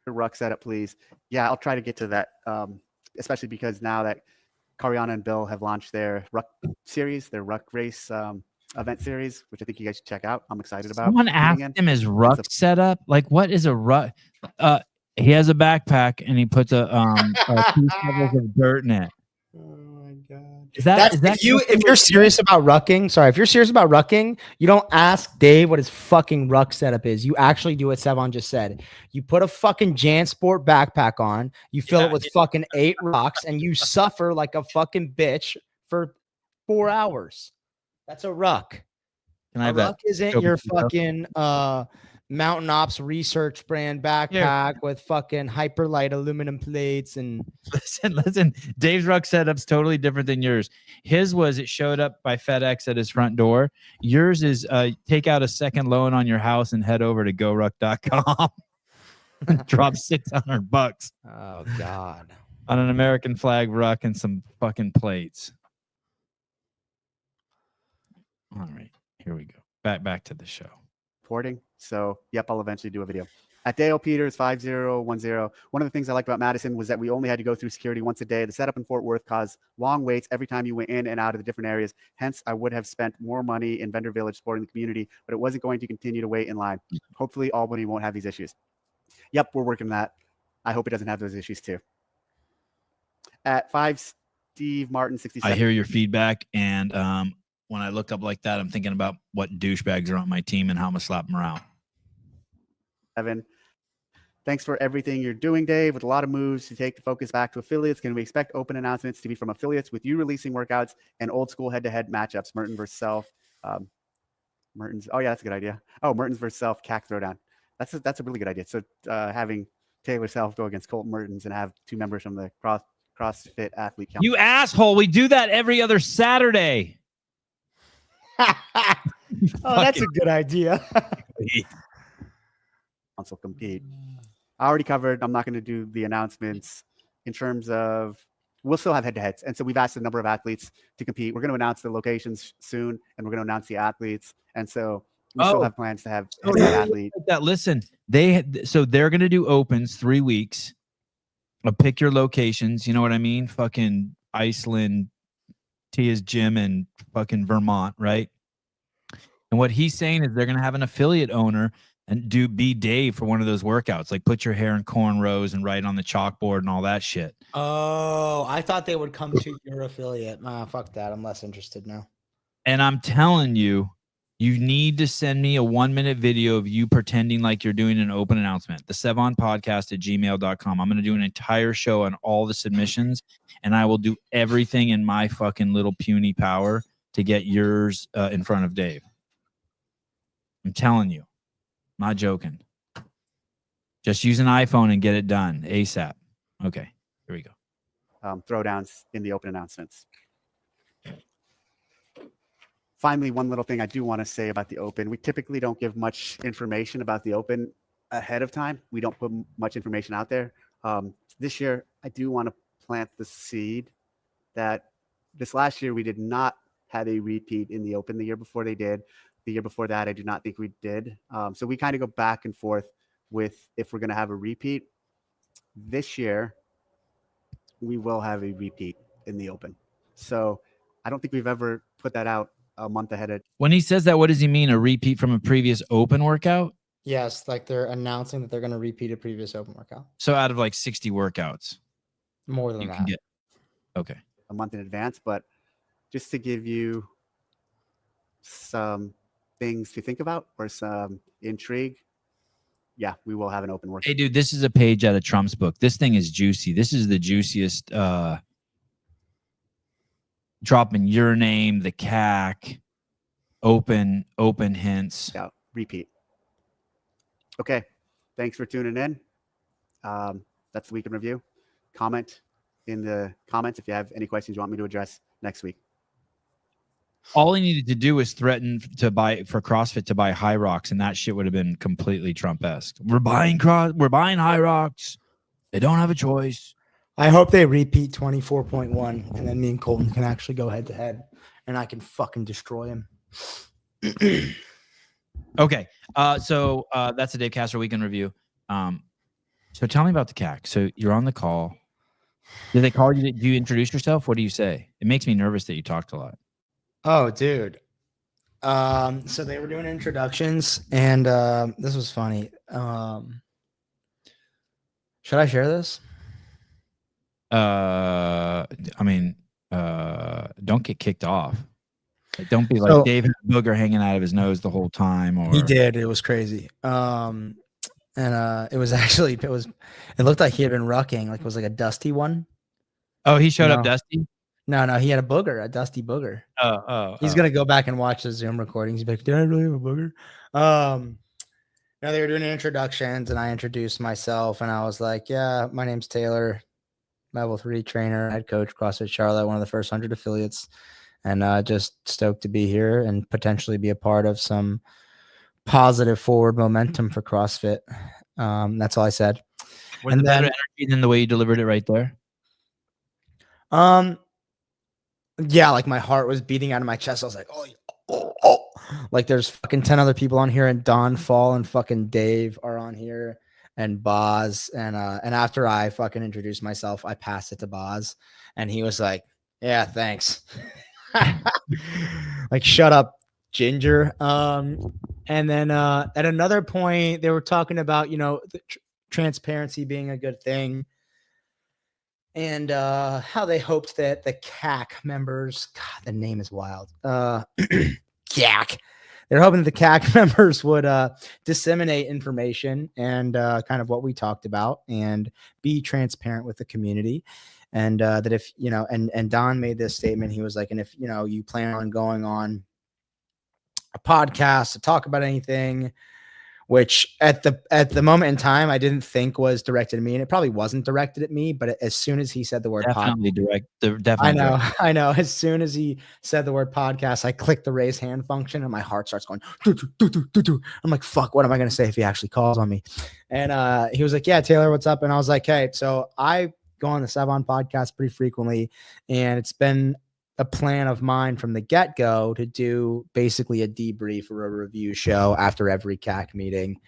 Ruck setup, please. Yeah, I'll try to get to that, especially because now that Cariana and Bill have launched their Ruck series, their Ruck race event series, which I think you guys should check out. I'm excited about. Someone asked him his Ruck setup. Like, what is a Ruck? He has a backpack and he puts a 2 shovels of dirt in it. Oh my god! If you're serious about rucking, you don't ask Dave what his fucking ruck setup is. You actually do what Sevon just said. You put a fucking JanSport backpack on, you fill it with fucking 8 rocks, and you suffer like a fucking bitch for 4 hours. That's a ruck. Can I have ruck isn't your fucking Mountain Ops research brand backpack with fucking hyperlight aluminum plates and listen. Dave's ruck setup's totally different than yours. His was it showed up by FedEx at his front door. Yours is take out a second loan on your house and head over to goruck.com. Drop $600. Oh god. On an American flag ruck and some fucking plates. All right, here we go. Back to the show. Porting. So, yep, I'll eventually do a video. At Dale Peters 5010, one of the things I liked about Madison was that we only had to go through security once a day. The setup in Fort Worth caused long waits every time you went in and out of the different areas. Hence, I would have spent more money in Vendor Village supporting the community, but it wasn't going to continue to wait in line. Hopefully, Albany won't have these issues. Yep, we're working on that. I hope it doesn't have those issues too. At 5, Steve Martin 67. I hear your feedback, and when I look up like that, I'm thinking about what douchebags are on my team and how I'm gonna slap them around. Evan, thanks for everything you're doing, Dave. With a lot of moves to take the focus back to affiliates, can we expect open announcements to be from affiliates with you releasing workouts and old school head-to-head matchups? Merton versus Self. Merton's. Oh yeah, that's a good idea. Oh, Merton's versus Self. CAC throwdown. That's a really good idea. So having Taylor Self go against Colton Mertens and have 2 members from the CrossFit athlete council. You asshole! We do that every other Saturday. Oh, that's a good idea. Council compete. I already covered. I'm not going to do the announcements in terms of we'll still have head-to-heads. And so we've asked a number of athletes to compete. We're going to announce the locations soon, and we're going to announce the athletes. And so we still Oh. have plans to have Oh, an athlete. that. Listen, so they're gonna do opens 3 weeks. Pick your locations. You know what I mean? Fucking Iceland, Tia's gym, and fucking Vermont, right? And what he's saying is they're gonna have an affiliate owner and be Dave for one of those workouts, like put your hair in cornrows and write on the chalkboard and all that shit. Oh, I thought they would come to your affiliate. Fuck that. I'm less interested now. And I'm telling you, you need to send me a 1-minute video of you pretending like you're doing an open announcement. The sevonpodcast@gmail.com. I'm going to do an entire show on all the submissions, and I will do everything in my fucking little puny power to get yours in front of Dave. I'm telling you. I'm not joking. Just use an iPhone and get it done ASAP. Okay, here we go. Throwdowns in the open announcements. Finally, one little thing I do want to say about the open. We typically don't give much information about the open ahead of time. We don't put much information out there. This year, I do want to plant the seed that this last year we did not have a repeat in the open. The year before they did. The year before that, I do not think we did. So we kind of go back and forth with if we're going to have a repeat. This year, we will have a repeat in the open. So I don't think we've ever put that out a month ahead of. When he says that, what does he mean? A repeat from a previous open workout? Yes, like they're announcing that they're going to repeat a previous open workout. So out of like 60 workouts, More than you that. can get. Okay. A month in advance, but just to give you some things to think about or some intrigue, yeah, we will have an open workout. Hey, dude, this is a page out of Trump's book. This thing is juicy. This is the juiciest. Dropping your name, the CAC, open hints. Yeah, repeat. Okay, thanks for tuning in. That's the week in review. Comment in the comments if you have any questions you want me to address next week. All he needed to do was threaten to buy for CrossFit to buy High Rocks, and that shit would have been completely Trump-esque. We're buying High Rocks. They don't have a choice. I hope they repeat 24.1, and then me and Colton can actually go head to head, and I can fucking destroy him. Okay, so that's the Dave Castro weekend review. So tell me about the CAC. So you're on the call. Did they call you? Do you introduce yourself? What do you say? It makes me nervous that you talked a lot. Oh, dude. So they were doing introductions, and this was funny. Should I share this? I mean, don't get kicked off. Like, don't be like Dave had a booger hanging out of his nose the whole time. Or he did. It was crazy. And it was actually it looked like he had been rucking, like it was like a dusty one. Oh, he showed up dusty? No, he had a dusty booger. He's gonna go back and watch the Zoom recordings. He's like, did I really have a booger? No, they were doing introductions, and I introduced myself, and I was like, yeah, my name's Taylor, level 3 trainer, head coach, CrossFit Charlotte, one of the first 100 affiliates, and just stoked to be here and potentially be a part of some positive forward momentum for CrossFit. That's all I said. Was it better energy than the way you delivered it right there? Yeah, like my heart was beating out of my chest. I was like, oh, like there's fucking 10 other people on here, and Don Fall and fucking Dave are on here, and Boz, and after I fucking introduced myself, I passed it to Boz, and he was like, yeah, thanks. Like, shut up, Ginger. And then at another point, they were talking about, transparency being a good thing, and how they hoped that the CAC members, God, the name is wild, CAC. They're hoping that the CAC members would disseminate information and kind of what we talked about and be transparent with the community. And that if, and Don made this statement, he was like, and if, you plan on going on a podcast to talk about anything, which at the moment in time, I didn't think was directed at me, and it probably wasn't directed at me, but as soon as he said the word definitely I know. As soon as he said the word podcast, I clicked the raise hand function, and my heart starts going. I'm like, fuck, what am I going to say if he actually calls on me? And he was like, yeah, Taylor, what's up? And I was like, hey, so I go on the Savon podcast pretty frequently, and it's been a plan of mine from the get-go to do basically a debrief or a review show after every CAC meeting.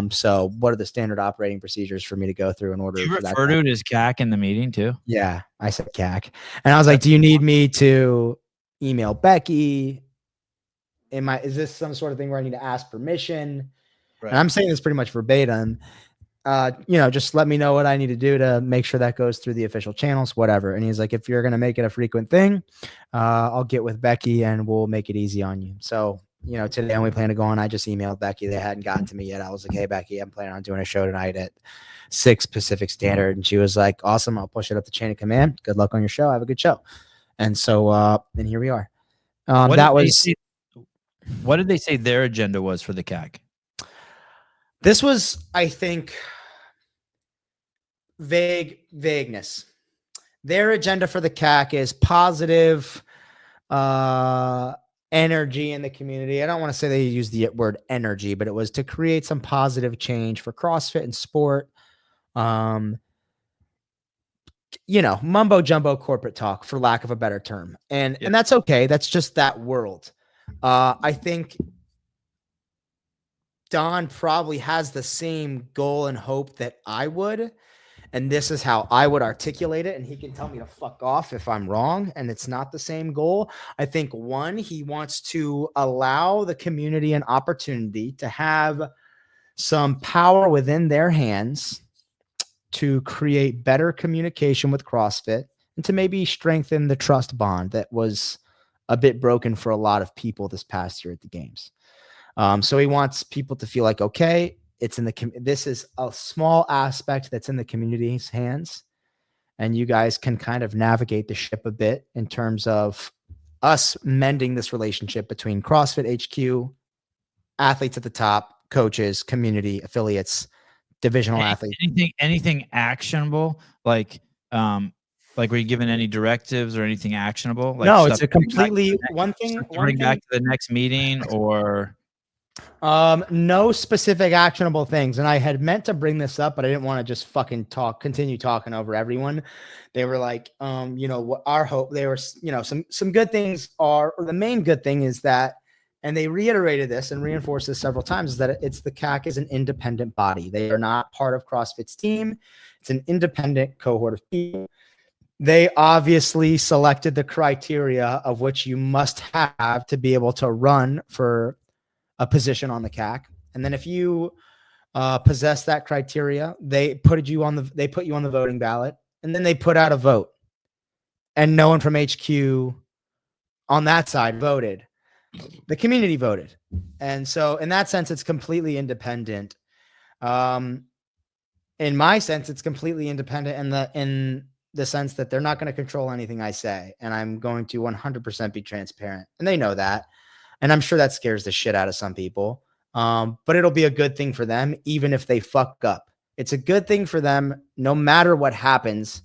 So what are the standard operating procedures for me to go through in order You for that? refer to it as CAC in the meeting too? Yeah, I said CAC. And I was like, do you need me to email Becky? Is this some sort of thing where I need to ask permission? Right. And I'm saying this pretty much verbatim. Just let me know what I need to do to make sure that goes through the official channels, whatever. And he's like, if you're going to make it a frequent thing, I'll get with Becky and we'll make it easy on you. So, today when we plan to go on, I just emailed Becky. They hadn't gotten to me yet. I was like, hey, Becky, I'm planning on doing a show tonight at 6 Pacific Standard. And she was like, awesome. I'll push it up the chain of command. Good luck on your show. Have a good show. And so, and here we are. What did they say their agenda was for the CAC? This was, I think, vagueness. Their agenda for the CAC is positive energy in the community. I don't want to say they use the word energy, but it was to create some positive change for CrossFit and sport. Mumbo jumbo corporate talk, for lack of a better term. And that's okay. That's just that world. I think Don probably has the same goal and hope that I would. And this is how I would articulate it. And he can tell me to fuck off if I'm wrong and it's not the same goal. I think, one, he wants to allow the community an opportunity to have some power within their hands to create better communication with CrossFit and to maybe strengthen the trust bond that was a bit broken for a lot of people this past year at the games. So he wants people to feel like, okay, this is a small aspect that's in the community's hands, and you guys can kind of navigate the ship a bit in terms of us mending this relationship between CrossFit HQ, athletes at the top, coaches, community, affiliates, divisional athletes. Anything actionable? Like were you given any directives or anything actionable? Like no, it's a completely one thing. Bring back to the next meeting or. No specific actionable things. And I had meant to bring this up, but I didn't want to just fucking continue talking over everyone. They were like, what our hope, they were, some good things or the main good thing is that, and they reiterated this and reinforced this several times, is that the CAC is an independent body. They are not part of CrossFit's team. It's an independent cohort of people. They obviously selected the criteria of which you must have to be able to run for a position on the CAC. And then if you possess that criteria, they put you on the voting ballot, and then they put out a vote, and no one from HQ on that side voted. The community voted. And so in that sense, it's completely independent. In my sense, it's completely independent in the sense that they're not going to control anything I say, and I'm going to 100% be transparent. And they know that. And I'm sure that scares the shit out of some people. But it'll be a good thing for them, even if they fuck up. It's a good thing for them, no matter what happens,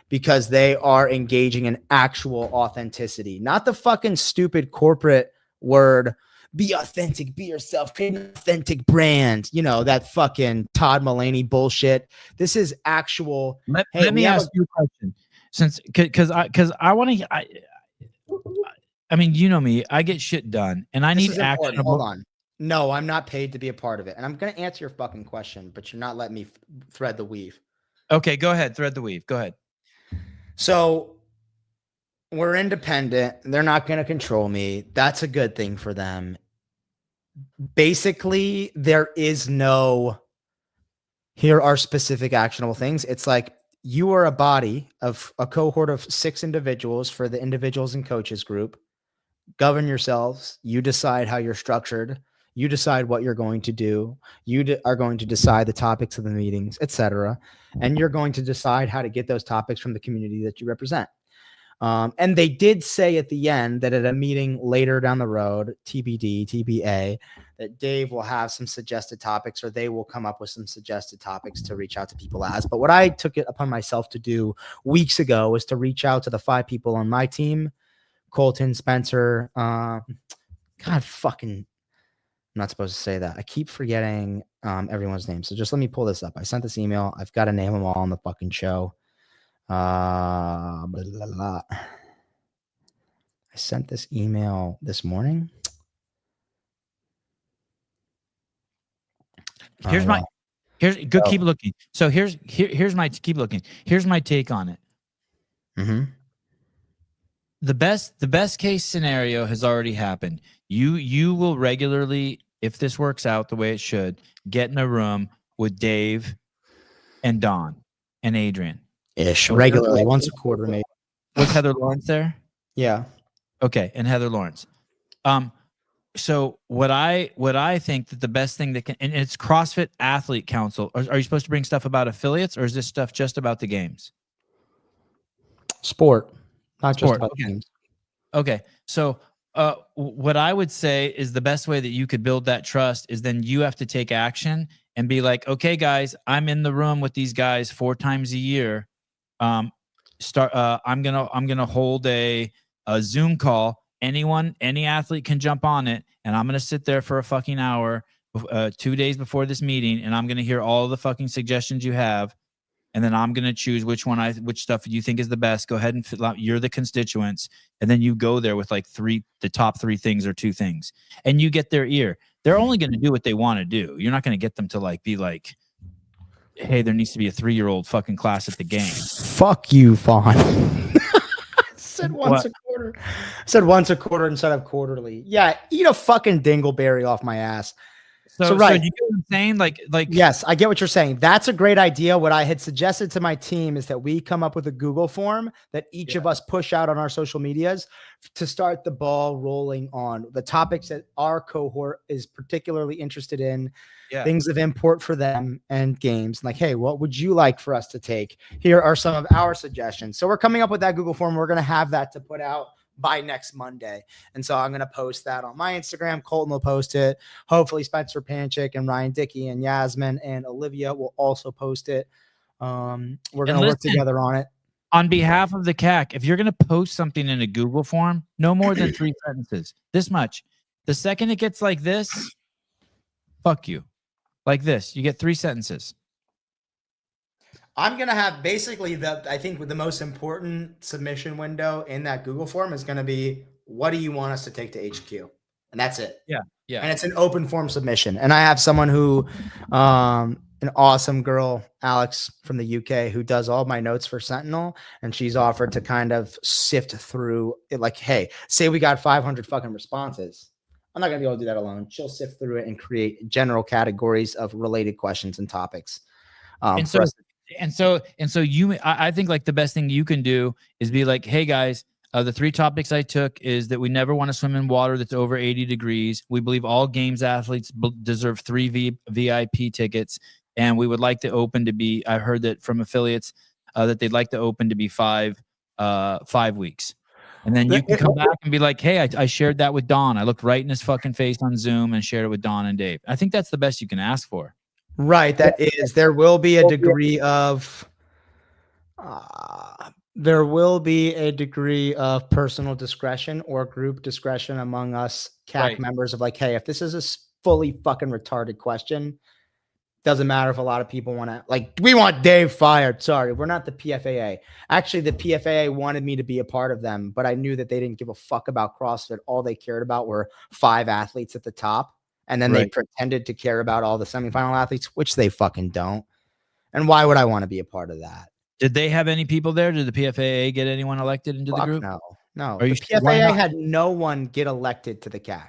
because they are engaging in actual authenticity, not the fucking stupid corporate word, be authentic, be yourself, create an authentic brand. That fucking Todd Mulaney bullshit. This is actual. Let me ask you a question, because I want to. I mean, you know me, I get shit done and I need actionable. Hold on. No, I'm not paid to be a part of it. And I'm going to answer your fucking question, but you're not letting me thread the weave. Okay, go ahead. Thread the weave. Go ahead. So we're independent. They're not going to control me. That's a good thing for them. Basically, there is no, here are specific actionable things. It's like you are a body of a cohort of 6 individuals for the individuals and coaches group. Govern yourselves. You decide how you're structured. You decide what you're going to do. You are going to decide the topics of the meetings, etc. And you're going to decide how to get those topics from the community that you represent. And they did say at the end that at a meeting later down the road, TBD, TBA, that Dave will have some suggested topics, or they will come up with some suggested topics to reach out to people as. But what I took it upon myself to do weeks ago was to reach out to the 5 people on my team, Colton, Spencer, I'm not supposed to say that. I keep forgetting everyone's name. So just let me pull this up. I sent this email. I've got to name them all on the fucking show. Blah, blah, blah. I sent this email this morning. Here's my keep looking. So here's my keep looking. Here's my take on it. Mm-hmm. The best case scenario has already happened. You will regularly, if this works out the way it should, get in a room with Dave and Don and Adrian. Ish. Regularly, once a quarter, maybe. Was Heather Lawrence there? Yeah. Okay, and Heather Lawrence. So what I think that the best thing that can, and it's CrossFit Athlete Council. Are you supposed to bring stuff about affiliates, or is this stuff just about the games? Sport, not just Sport, about okay. games. Okay, so what I would say is the best way that you could build that trust is then you have to take action and be like, okay, guys, I'm in the room with these guys 4 times a year. I'm gonna hold a Zoom call. Any athlete can jump on it, and I'm gonna sit there for a fucking hour, 2 days before this meeting, and I'm gonna hear all the fucking suggestions you have, and then I'm gonna choose which stuff you think is the best. Go ahead and fill out. You're the constituents, and then you go there with like the top 3 things or 2 things, and you get their ear. They're only gonna do what they want to do. You're not gonna get them to like be like, hey, there needs to be a 3-year-old fucking class at the game. Fuck you, Fawn. Said once a quarter. Said once a quarter instead of quarterly. Yeah, eat a fucking dingleberry off my ass. So right. So you know what I'm saying? Like yes, I get what you're saying. That's a great idea. What I had suggested to my team is that we come up with a Google form that each of us push out on our social medias to start the ball rolling on the topics that our cohort is particularly interested in, things of import for them and games. Like, hey, what would you like for us to take? Here are some of our suggestions. So we're coming up with that Google form. We're going to have that to put out by next Monday. And so I'm going to post that on my Instagram. Colton will post it. Hopefully Spencer Panchik and Ryan Dickey and Yasmin and Olivia will also post it. We're going to work together on it. On behalf of the CAC, if you're going to post something in a Google form, no more than 3 sentences, this much. The second it gets like this, fuck you. Like this, you get 3 sentences. I'm going to have basically I think the most important submission window in that Google form is going to be, what do you want us to take to HQ? And that's it. Yeah. And it's an open form submission. And I have someone who, an awesome girl, Alex from the UK, who does all my notes for Sentinel. And she's offered to kind of sift through it. Like, hey, say we got 500 fucking responses. I'm not going to be able to do that alone. She'll sift through it and create general categories of related questions and topics. I think like the best thing you can do is be like, hey guys, the 3 topics I took is that we never want to swim in water that's over 80 degrees. We believe all games athletes deserve 3 VIP tickets. And we would like the open to be, I heard that from affiliates that they'd like the open to be 5 weeks. And then you can come back and be like, hey, I shared that with Don. I looked right in his fucking face on Zoom and shared it with Don and Dave. I think that's the best you can ask for. Right. That is, there will be a degree of personal discretion or group discretion among us CAC members of like, hey, if this is a fully fucking retarded question, doesn't matter if a lot of people want to, like, we want Dave fired. Sorry, we're not the PFAA. Actually, the PFAA wanted me to be a part of them, but I knew that they didn't give a fuck about CrossFit. All they cared about were 5 athletes at the top. And then they pretended to care about all the semifinal athletes, which they fucking don't. And why would I want to be a part of that? Did they have any people there? Did the PFAA get anyone elected into the group? No. The PFAA had no one get elected to the CAC.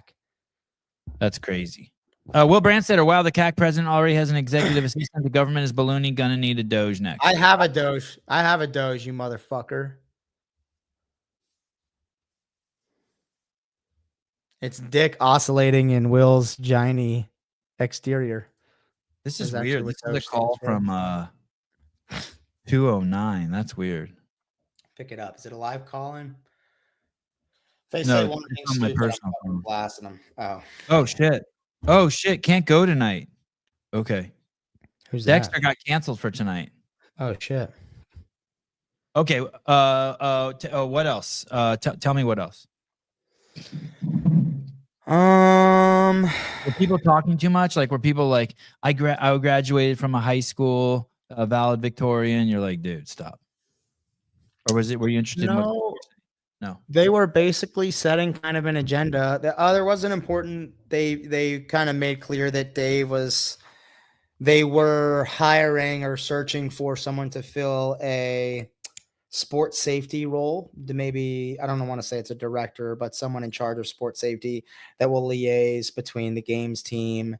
That's crazy. Will Brandstetter, wow, the CAC president already has an executive assistant. The government is ballooning. Gonna need a Doge next. I have a Doge, you motherfucker. It's dick oscillating in Will's Giny exterior. This is weird. This is a call from 209. That's weird. Pick it up. Is it a live call-in? They no, say one thing on my personal phone. Blasting them. Oh shit! Can't go tonight. Okay. Who's Dexter that? got canceled for tonight. Oh shit. Okay. What else? Tell me what else. Were people talking too much? Like, were people like, I graduated from a high school, a valid Victorian? You're like, dude, stop. Or were you interested in what? No. They were basically setting kind of an agenda. There was an important. They kind of made clear that they were hiring or searching for someone to fill a sports safety role. To maybe, I don't want to say it's a director, but someone in charge of sports safety that will liaise between the games team,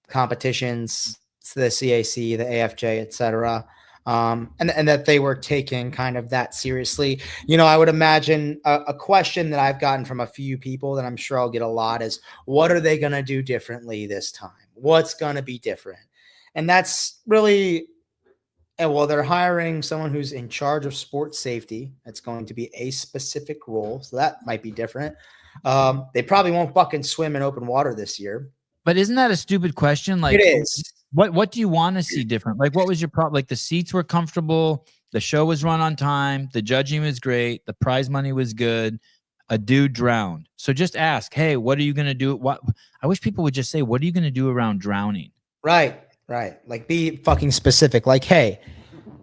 competitions, the CAC, the AFJ, etc. And that they were taking kind of that seriously. I would imagine a question that I've gotten from a few people that I'm sure I'll get a lot is, what are they going to do differently this time? What's going to be different? And that's really, well, they're hiring someone who's in charge of sports safety. That's going to be a specific role. So that might be different. They probably won't fucking swim in open water this year. But isn't that a stupid question? Like, it is. What do you want to see different? Like, what was your problem? Like, the seats were comfortable, the show was run on time, the judging was great, the prize money was good, a dude drowned. So just ask, hey, what are you going to do? I wish people would just say, what are you going to do around drowning? Right. Like, be fucking specific. Like, hey,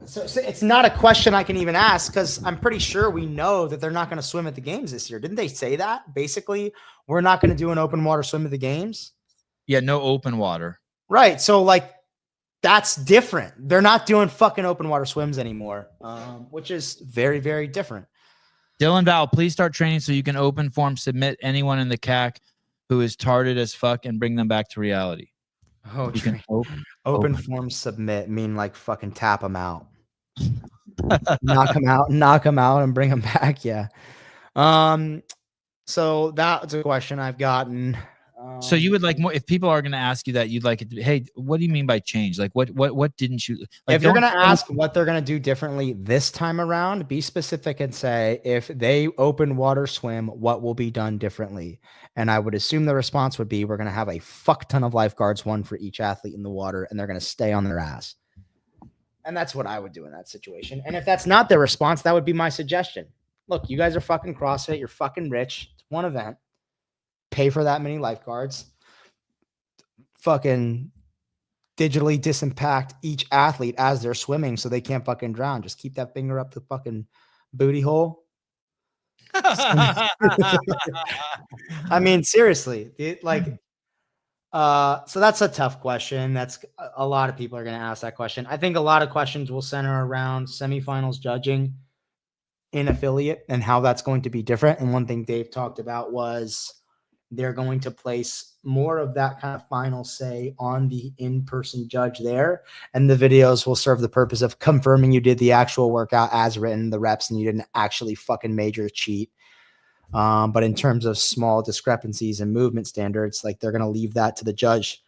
so it's not a question I can even ask, because I'm pretty sure we know that they're not going to swim at the games this year. Didn't they say that? Basically, we're not going to do an open water swim at the games. Yeah, no open water. Right. So, like, that's different. They're not doing fucking open water swims anymore, which is very, very different. Dylan Val, please start training so you can open form submit anyone in the CAC who is tarded as fuck and bring them back to reality. Oh, you can open form submit mean like fucking tap them out. knock them out and bring them back. Yeah. So that's a question I've gotten. So you would like more, if people are going to ask you that, you'd like it to be, hey, what do you mean by change? Like what didn't you like? If you're going to ask what they're going to do differently this time around, be specific and say, if they open water swim, what will be done differently? And I would assume the response would be, we're going to have a fuck ton of lifeguards, one for each athlete in the water, and they're going to stay on their ass. And that's what I would do in that situation. And if that's not their response, that would be my suggestion. Look, you guys are fucking CrossFit. You're fucking rich. It's one event. Pay for that many lifeguards. Fucking digitally disimpact each athlete as they're swimming so they can't fucking drown. Just keep that finger up the fucking booty hole. I mean, seriously, so that's a tough question. That's a lot of people are going to ask that question. I think a lot of questions will center around semifinals judging in affiliate and how that's going to be different. And one thing Dave talked about was they're going to place more of that kind of final say on the in-person judge there. And the videos will serve the purpose of confirming you did the actual workout as written, the reps, and you didn't actually fucking major cheat. But in terms of small discrepancies and movement standards, like, they're going to leave that to the judge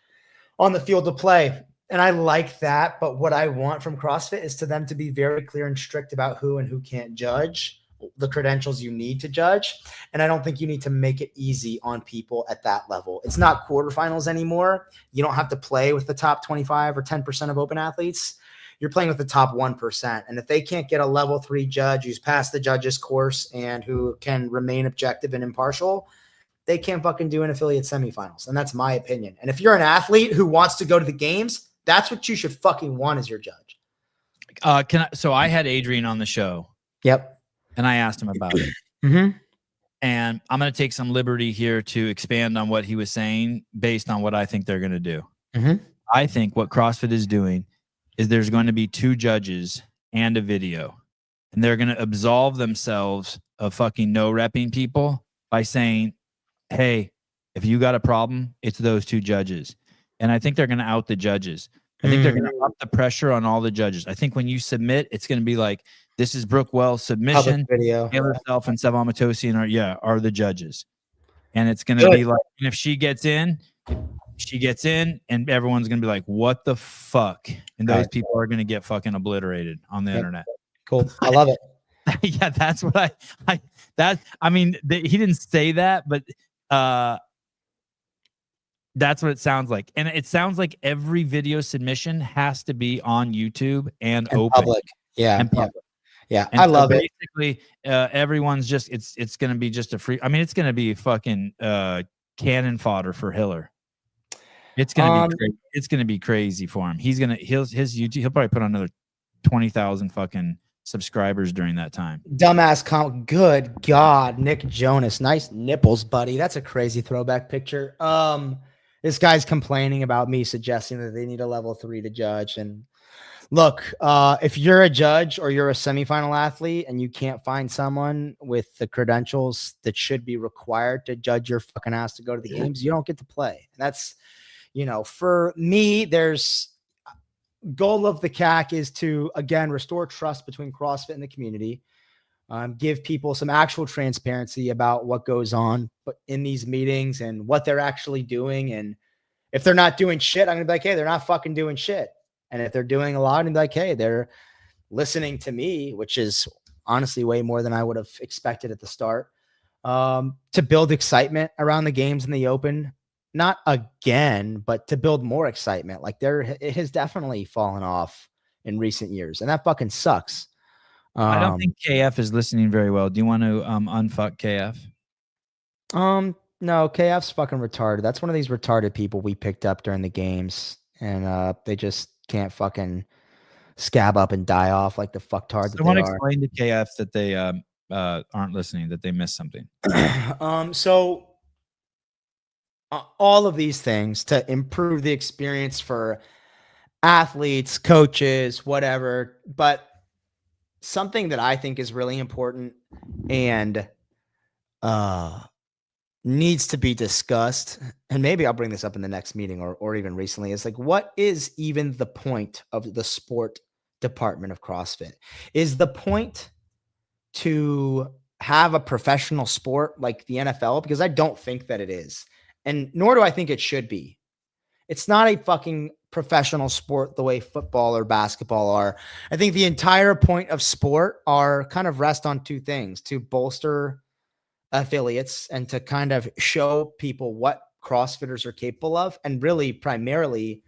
on the field of play. And I like that. But what I want from CrossFit is to them to be very clear and strict about who and who can't judge, the credentials you need to judge. And I don't think you need to make it easy on people at that level. It's not quarterfinals anymore. You don't have to play with the top 25 or 10% of open athletes. You're playing with the top 1%. And if they can't get a level 3 judge who's passed the judges course and who can remain objective and impartial, they can't fucking do an affiliate semifinals. And that's my opinion. And if you're an athlete who wants to go to the games, that's what you should fucking want as your judge. So I had Adrian on the show. Yep. And I asked him about it. Mm-hmm. And I'm going to take some liberty here to expand on what he was saying based on what I think they're going to do. Mm-hmm. I think what CrossFit is doing is there's going to be 2 judges and a video. And they're going to absolve themselves of fucking no repping people by saying, hey, if you got a problem, it's those 2 judges. And I think they're going to out the judges. I think they're going to up the pressure on all the judges. I think when you submit, it's going to be like, this is Brooke Wells' submission. Video. Taylor Self and Seval Matosi are the judges. And it's going to be like, and if she gets in, and everyone's going to be like, what the fuck? And those people are going to get fucking obliterated on the internet. Cool. I love it. Yeah, that's what he didn't say that, but that's what it sounds like. And it sounds like every video submission has to be on YouTube and open. Public. Yeah. And public. Yeah. And I love it. Basically, everyone's just, it's going to be just a free, it's going to be fucking cannon fodder for Hiller. It's going to be it's going to be crazy for him. His YouTube, he'll probably put on another 20,000 fucking subscribers during that time. Dumbass comment. Good God, Nick Jonas. Nice nipples, buddy. That's a crazy throwback picture. This guy's complaining about me suggesting that they need a level 3 to judge. And look, if you're a judge or you're a semifinal athlete and you can't find someone with the credentials that should be required to judge your fucking ass to go to the games, you don't get to play. And that's, for me, there's goal of the CAC is to, again, restore trust between CrossFit and the community, give people some actual transparency about what goes on in these meetings and what they're actually doing. And if they're not doing shit, I'm going to be like, hey, they're not fucking doing shit. And if they're doing a lot, I'm like, hey, they're listening to me, which is honestly way more than I would have expected at the start, to build excitement around the games in the open. Not again, but to build more excitement. Like it has definitely fallen off in recent years, and that fucking sucks. I don't think KF is listening very well. Do you want to unfuck KF? No, KF's fucking retarded. That's one of these retarded people we picked up during the games, and they just can't fucking scab up and die off like the fucktard that they are. Someone explain to KF that they aren't listening, that they missed something. So all of these things to improve the experience for athletes, coaches, whatever. But something that I think is really important and needs to be discussed, and maybe I'll bring this up in the next meeting or even recently, is like, what is even the point of the sport department of CrossFit? Is the point to have a professional sport like the NFL? Because I don't think that it is. And nor do I think it should be. It's not a fucking professional sport the way football or basketball are. I think the entire point of sport are kind of rest on two things: to bolster affiliates and to kind of show people what CrossFitters are capable of, and really primarily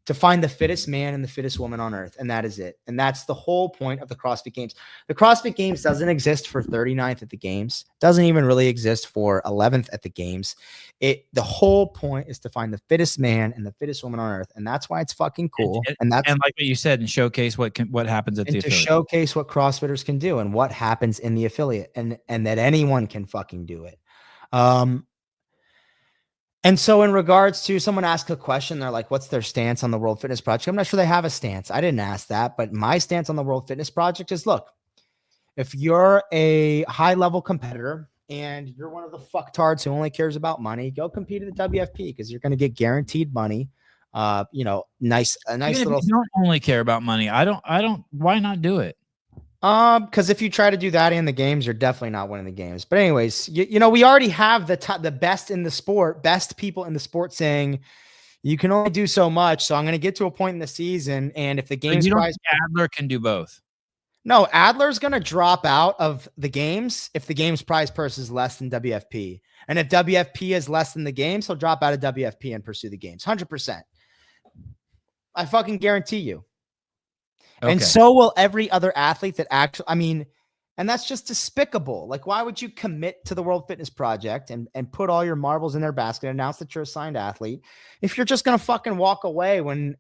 to find the fittest man and the fittest woman on earth. And that is it. And that's the whole point of the CrossFit Games. The CrossFit Games doesn't exist for 39th at the games. Doesn't even really exist for 11th at the games. The whole point is to find the fittest man and the fittest woman on earth. And that's why it's fucking cool. And like what you said, and showcase what happens at the affiliate. To showcase what CrossFitters can do and what happens in the affiliate, and that anyone can fucking do it. And so in regards to someone ask a question, they're like, what's their stance on the World Fitness Project? I'm not sure they have a stance. I didn't ask that, but my stance on the World Fitness Project is, look, if you're a high level competitor and you're one of the fucktards who only cares about money, go compete at the WFP, because you're going to get guaranteed money. Nice Even little. If you don't only care about money, I don't. Why not do it? Because if you try to do that in the games, you're definitely not winning the games. But anyways, we already have the best in the sport, best people in the sport saying you can only do so much. So I'm going to get to a point in the season, and if the games prize, Adler can do both. No, Adler's going to drop out of the games if the games prize purse is less than WFP, and if WFP is less than the games, he'll drop out of WFP and pursue the games. 100%. I fucking guarantee you. Okay. And so will every other athlete that actually, and that's just despicable. Like, why would you commit to the World Fitness Project and put all your marbles in their basket and announce that you're a signed athlete if you're just going to fucking walk away when,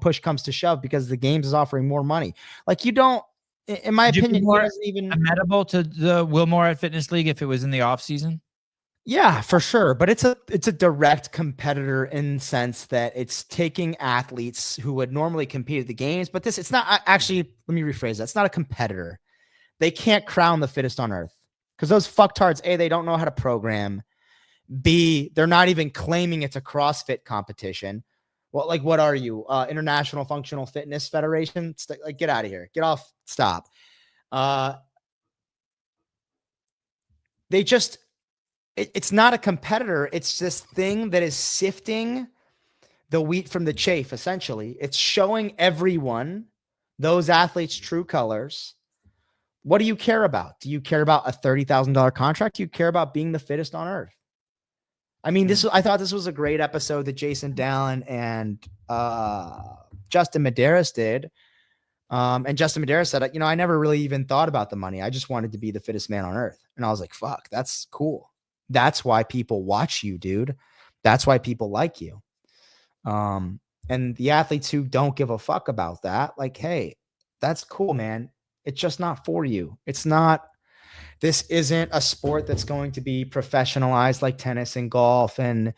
push comes to shove because the games is offering more money? Like, you don't, in my opinion, more amenable to the Wilmore Fitness League if it was in the off season? Yeah, for sure. But it's a direct competitor in the sense that it's taking athletes who would normally compete at the games. But it's not actually, let me rephrase that. It's not a competitor. They can't crown the fittest on earth because those fucktards, A, they don't know how to program. B, they're not even claiming it's a CrossFit competition. Well, like, what are you? International Functional Fitness Federation? Like, get out of here. Get off. Stop. It's not a competitor. It's this thing that is sifting the wheat from the chaff, essentially. It's showing everyone, those athletes' true colors. What do you care about? Do you care about a $30,000 contract? Do you care about being the fittest on earth? I thought this was a great episode that Jason Dallin and Justin Medeiros did. And Justin Medeiros said, I never really even thought about the money. I just wanted to be the fittest man on earth. And I was like, fuck, that's cool. That's why people watch you, dude. That's why people like you. And the athletes who don't give a fuck about that, like, hey, that's cool, man. It's just not for you. It's not. This isn't a sport that's going to be professionalized like tennis and golf. And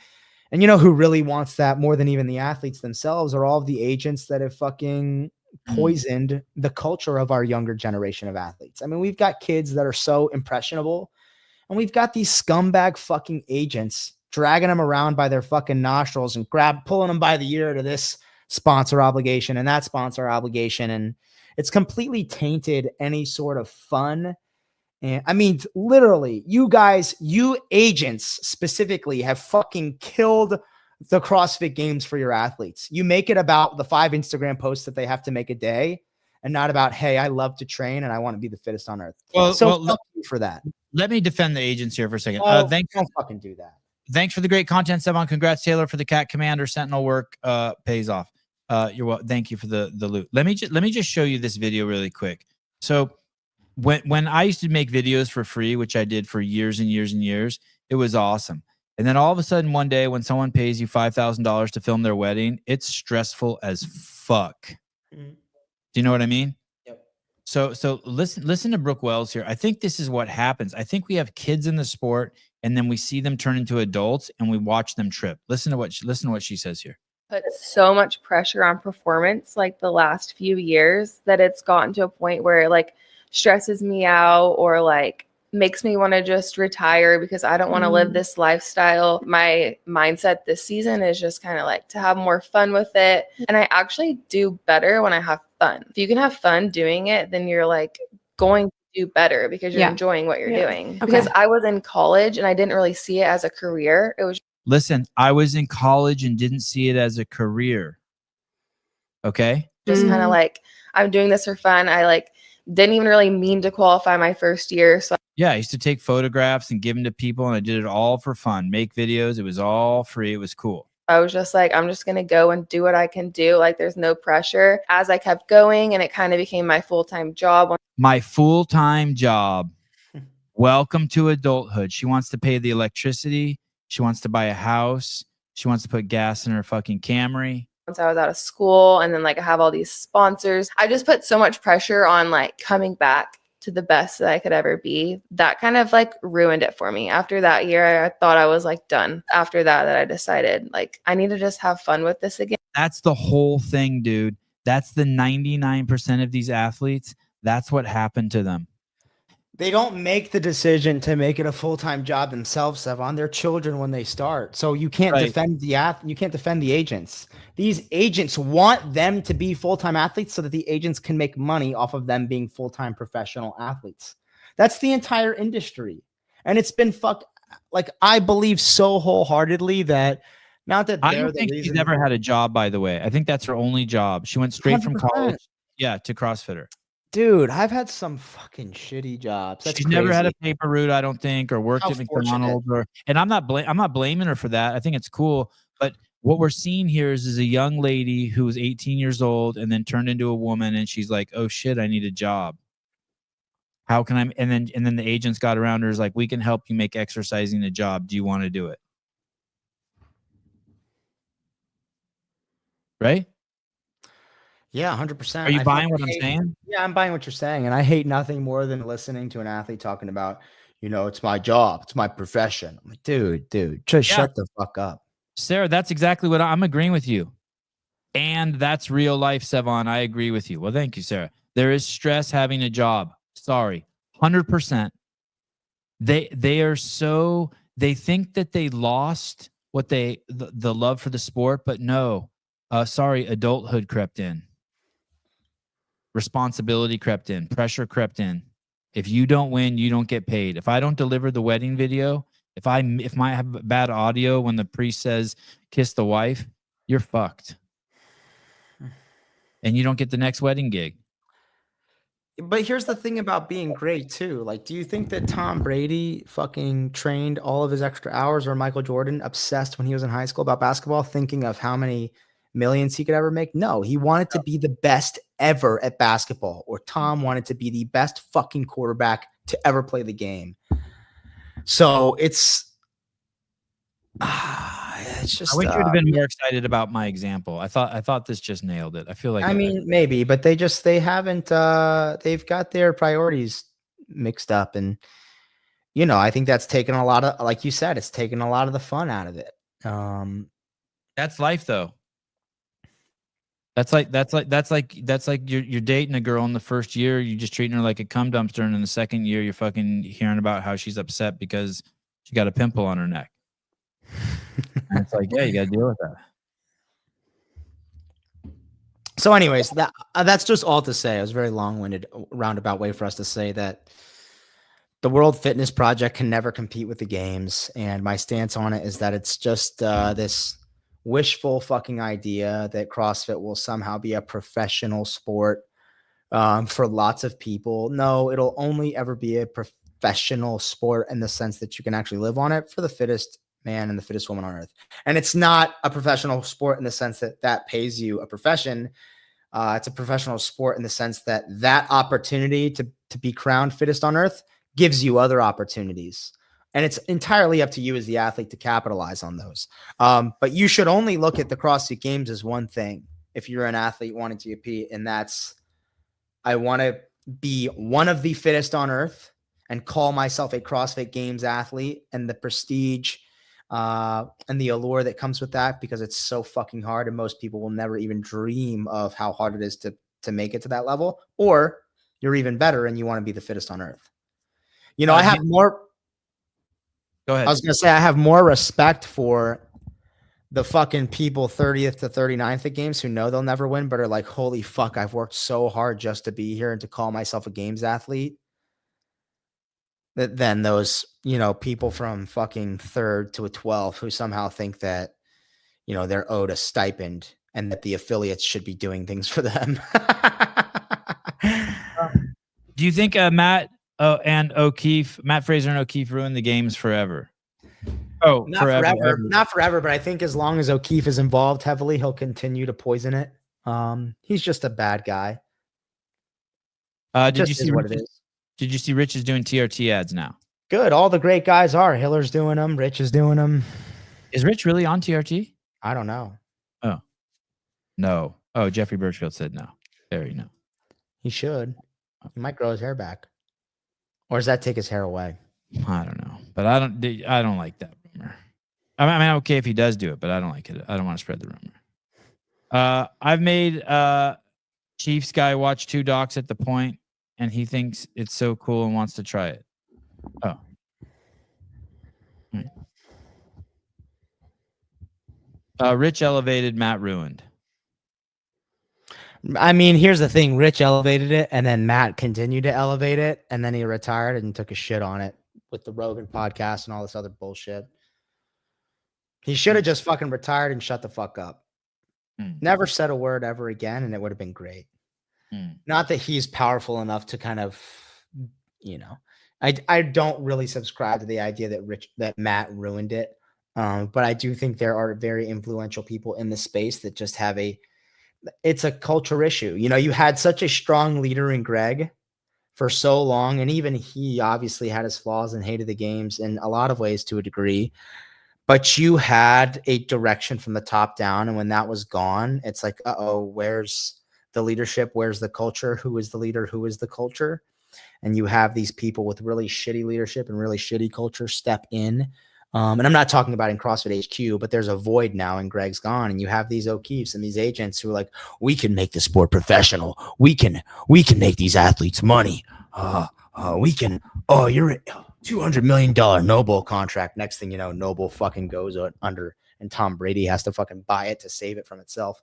you know who really wants that more than even the athletes themselves are all of the agents that have fucking poisoned the culture of our younger generation of athletes. I mean, we've got kids that are so impressionable, and we've got these scumbag fucking agents dragging them around by their fucking nostrils and pulling them by the ear to this sponsor obligation and that sponsor obligation. And it's completely tainted any sort of fun. And I mean, literally, you guys, you agents specifically have fucking killed the CrossFit Games for your athletes. You make it about the 5 Instagram posts that they have to make a day and not about, hey, I love to train and I want to be the fittest on earth. Well, fuck you for that. Let me defend the agents here for a second. Don't fucking do that. Thanks for the great content, Sevan. Congrats, Taylor, for the CAC Commander Sentinel work. Pays off. You're welcome. Thank you for the loot. Let me just show you this video really quick. So when I used to make videos for free, which I did for years and years and years, it was awesome. And then all of a sudden one day when someone pays you $5,000 to film their wedding, it's stressful as fuck. Do you know what I mean? Yep. So listen to Brooke Wells here. I think this is what happens. I think we have kids in the sport and then we see them turn into adults and we watch them trip. Listen to what she says here. Put so much pressure on performance like the last few years that it's gotten to a point where it like stresses me out or like makes me want to just retire because I don't want to live this lifestyle. My mindset this season is just kind of like to have more fun with it. And I actually do better when I have fun. If you can have fun doing it, then you're like going to do better because you're enjoying what you're doing. Okay. Because I was in college and I didn't really see it as a career. It was Listen, I was in college and didn't see it as a career. Okay? Just kind of like, I'm doing this for fun. I like didn't even really mean to qualify my first year. So yeah, I used to take photographs and give them to people and I did it all for fun. Make videos. It was all free. It was cool. I was just like, I'm just going to go and do what I can do. Like there's no pressure. As I kept going and it kind of became my full-time job. My full-time job. Welcome to adulthood. She wants to pay the electricity. She wants to buy a house. She wants to put gas in her fucking Camry. Once I was out of school and then like I have all these sponsors, I just put so much pressure on like coming back to the best that I could ever be. That kind of like ruined it for me. After that year, I thought I was like done. After that I decided like I need to just have fun with this again. That's the whole thing, dude. That's the 99% of these athletes. That's what happened to them. They don't make the decision to make it a full-time job themselves, Sevan. They're children when they start. So you can't defend you can't defend the agents. These agents want them to be full-time athletes so that the agents can make money off of them being full-time professional athletes. That's the entire industry. And it's been like I believe so wholeheartedly that not that I don't think she's ever had a job, by the way. I think that's her only job. She went straight 100%. From college to CrossFitter. Dude, I've had some fucking shitty jobs. She's never had a paper route, I don't think, or worked at McDonald's. And I'm not blaming her for that. I think it's cool. But what we're seeing here is a young lady who was 18 years old and then turned into a woman, and she's like, "Oh shit, I need a job. How can I?" And then the agents got around her, is like, "We can help you make exercising a job. Do you want to do it?" Right? Yeah, 100%. Are you buying what I'm saying? Yeah, I'm buying what you're saying. And I hate nothing more than listening to an athlete talking about, you know, it's my job. It's my profession. I'm like, dude, just shut the fuck up. Sarah, that's exactly what I'm agreeing with you. And that's real life, Sevan. I agree with you. Well, thank you, Sarah. There is stress having a job. Sorry. 100%. They think that they lost what the love for the sport, but no. Sorry, adulthood crept in. Responsibility crept in. Pressure crept in. If you don't win, you don't get paid. If I don't deliver the wedding video, if I have bad audio when the priest says kiss the wife, you're fucked. And you don't get the next wedding gig. But here's the thing about being great too. Like, do you think that Tom Brady fucking trained all of his extra hours, or Michael Jordan obsessed when he was in high school about basketball, thinking of how many millions he could ever make? No, he wanted to be the best ever at basketball, or Tom wanted to be the best fucking quarterback to ever play the game. So it's it's just. I wish you would have been more excited about my example. I thought this just nailed it. I feel like I mean, maybe, but they haven't. They've got their priorities mixed up, and I think that's taken a lot of, like you said, it's taken a lot of the fun out of it. that's life, though. That's like you're dating a girl in the first year, you're just treating her like a cum dumpster, and in the second year, you're fucking hearing about how she's upset because she got a pimple on her neck. And it's like, yeah, you got to deal with that. So, anyways, that's just all to say. It was a very long-winded, roundabout way for us to say that the World Fitness Project can never compete with the games, and my stance on it is that it's just this wishful fucking idea that CrossFit will somehow be a professional sport for lots of people. No, it'll only ever be a professional sport in the sense that you can actually live on it for the fittest man and the fittest woman on earth. And it's not a professional sport in the sense that that pays you a profession. It's a professional sport in the sense that that opportunity to be crowned fittest on earth gives you other opportunities. And it's entirely up to you as the athlete to capitalize on those. But you should only look at the CrossFit Games as one thing if you're an athlete wanting to compete. And that's, I want to be one of the fittest on earth and call myself a CrossFit Games athlete, and the prestige and the allure that comes with that, because it's so fucking hard and most people will never even dream of how hard it is to make it to that level. Or you're even better and you want to be the fittest on earth. I have more. Go ahead. I was going to say, I have more respect for the fucking people 30th to 39th at games who know they'll never win, but are like, holy fuck, I've worked so hard just to be here and to call myself a games athlete. Than those, people from fucking 3rd to a 12th who somehow think that, they're owed a stipend and that the affiliates should be doing things for them. Do you think Matt Fraser and O'Keefe ruined the games forever? Oh, not forever. Not forever, but I think as long as O'Keefe is involved heavily, he'll continue to poison it. He's just a bad guy. Did you see what it is? Did you see Rich is doing TRT ads now? Good. All the great guys are. Hiller's doing them. Rich is doing them. Is Rich really on TRT? I don't know. Oh, no. Oh, Jeffrey Birchfield said no. There you know. He should. He might grow his hair back. Or does that take his hair away? I don't know. But I don't like that rumor. I mean, I'm okay if he does do it, but I don't like it. I don't want to spread the rumor. I've made Chiefs guy watch 2 docs at the point, and he thinks it's so cool and wants to try it. Oh. Right. Rich elevated, Matt ruined. I mean, here's the thing. Rich elevated it, and then Matt continued to elevate it, and then he retired and took a shit on it with the Rogan podcast and all this other bullshit. He should have just fucking retired and shut the fuck up. Never said a word ever again, and it would have been great. Not that he's powerful enough to kind of, I don't really subscribe to the idea that Matt ruined it. But I do think there are very influential people in the space that just have it's a culture issue. You had such a strong leader in Greg for so long, and even he obviously had his flaws and hated the games in a lot of ways to a degree, but you had a direction from the top down. And when that was gone, it's like, where's the leadership? Where's the culture? Who is the leader? Who is the culture? And you have these people with really shitty leadership and really shitty culture step in. And I'm not talking about in CrossFit HQ, but there's a void now and Greg's gone. And you have these O'Keefes and these agents who are like, we can make the sport professional. We can make these athletes money. You're a $200 million Noble contract. Next thing you know, Noble fucking goes under and Tom Brady has to fucking buy it to save it from itself.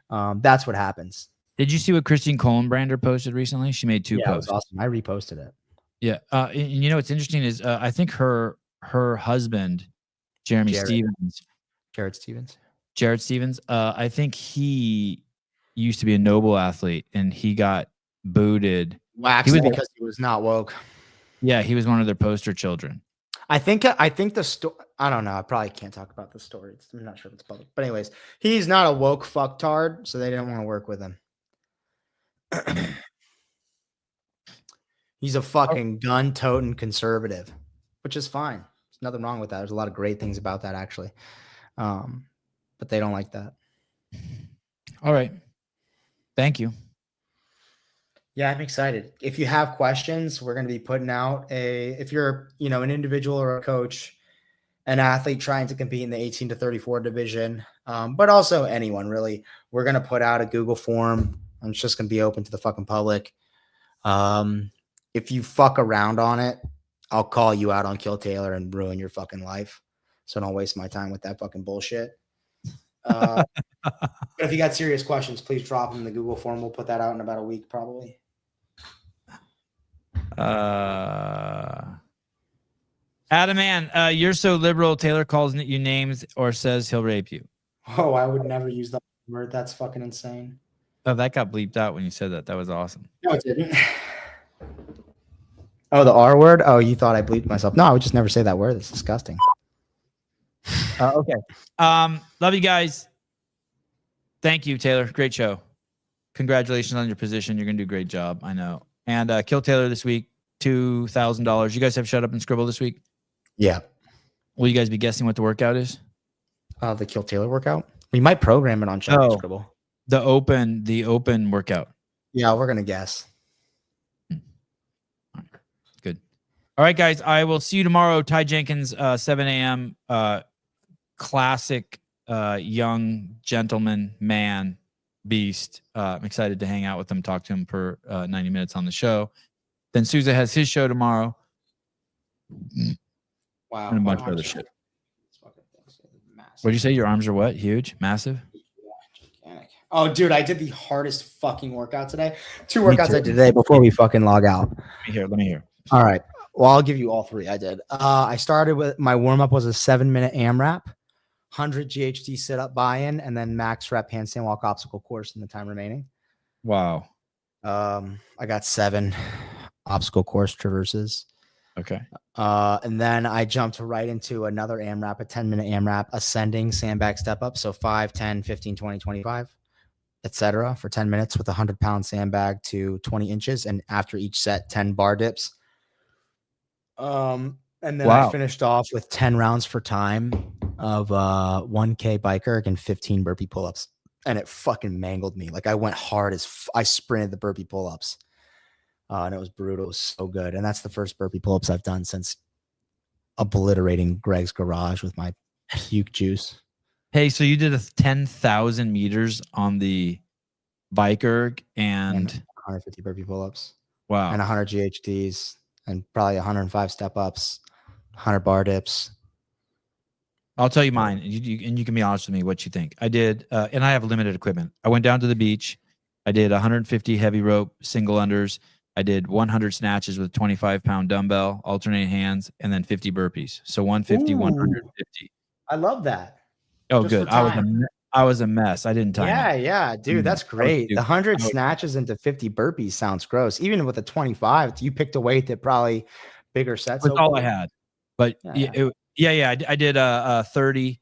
That's what happens. Did you see what Christine Kohlenbrander posted recently? She made 2 posts. That was awesome. I reposted it. Yeah. And what's interesting is I think her husband, Jared Stevens, I think he used to be a Noble athlete and he got booted. Waxed because he was not woke. Yeah, he was one of their poster children. I think the story, I don't know. I probably can't talk about the story. I'm not sure if it's public. But anyways, he's not a woke fucktard, so they didn't want to work with him. He's a fucking gun-toting conservative, which is fine. There's nothing wrong with that. There's a lot of great things about that, actually. But they don't like that. All right. Thank you. Yeah, I'm excited. If you have questions, we're going to be putting out if you're, an individual or a coach, an athlete trying to compete in the 18 to 34 division, but also anyone really, we're going to put out a Google form. It's just going to be open to the fucking public. If you fuck around on it, I'll call you out on Kill Taylor and ruin your fucking life. So don't waste my time with that fucking bullshit. But if you got serious questions, please drop them in the Google form. We'll put that out in about a week, probably. Adam, you're so liberal. Taylor calls you names or says he'll rape you. Oh, I would never use that word. That's fucking insane. Oh, that got bleeped out when you said that. That was awesome. No, it didn't. Oh, the R word? Oh, you thought I bleeped myself. No, I would just never say that word. It's disgusting. Okay. Love you guys. Thank you, Taylor. Great show. Congratulations on your position. You're going to do a great job. I know. And Kill Taylor this week, $2,000. You guys have Shut Up and Scribble this week? Yeah. Will you guys be guessing what the workout is? The Kill Taylor workout? We might program it on Shut Up and Scribble. The open workout. Yeah, we're going to guess. Good. All right, guys. I will see you tomorrow. Ty Jenkins, 7 a.m. Classic young gentleman, man, beast. I'm excited to hang out with him, talk to him for 90 minutes on the show. Then Souza has his show tomorrow. Wow. And a bunch of other shit. What did you say? Your arms are what? Huge? Massive? Gigantic. Oh, dude, I did the hardest fucking workout today. 2 workouts I did today before we fucking log out. Let me hear. All right. Well, I'll give you all 3 I did. I started with my warm-up was a 7-minute AMRAP, 100 GHD sit-up buy-in, and then max rep handstand walk obstacle course in the time remaining. Wow. I got 7 obstacle course traverses. Okay. And then I jumped right into another AMRAP, a 10-minute AMRAP, ascending sandbag step up. So 5, 10, 15, 20, 25, etc. for 10 minutes with a 100-pound sandbag to 20 inches. And after each set, 10 bar dips. And then I finished off with 10 rounds for time of 1K bike erg and 15 burpee pull-ups. And it fucking mangled me. Like I went hard I sprinted the burpee pull-ups. And it was brutal. It was so good. And that's the first burpee pull-ups I've done since obliterating Greg's garage with my puke juice. Hey, so you did 10,000 meters on the bike erg and 150 burpee pull-ups. Wow. And 100 GHDs and probably 105 step-ups, 100 bar dips. I'll tell you mine, and you can be honest with me what you think. I did, and I have limited equipment. I went down to the beach. I did 150 heavy rope single unders. I did 100 snatches with 25-pound dumbbell, alternating hands, and then 50 burpees. So 150, 150. I love that. Oh, just good. I was a mess. I didn't time it. Yeah, dude, that's great. The 100 snatches into 50 burpees sounds gross. Even with a 25, you picked a weight that probably bigger sets. That's all I had. But I did 30,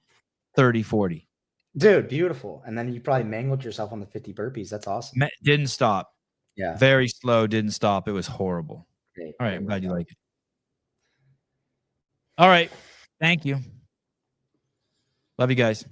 30, 40. Dude, beautiful. And then you probably mangled yourself on the 50 burpees. That's awesome. Didn't stop. Yeah. Very slow, didn't stop. It was horrible. Great. All right, I'm glad you like it. All right. Thank you. Love you guys.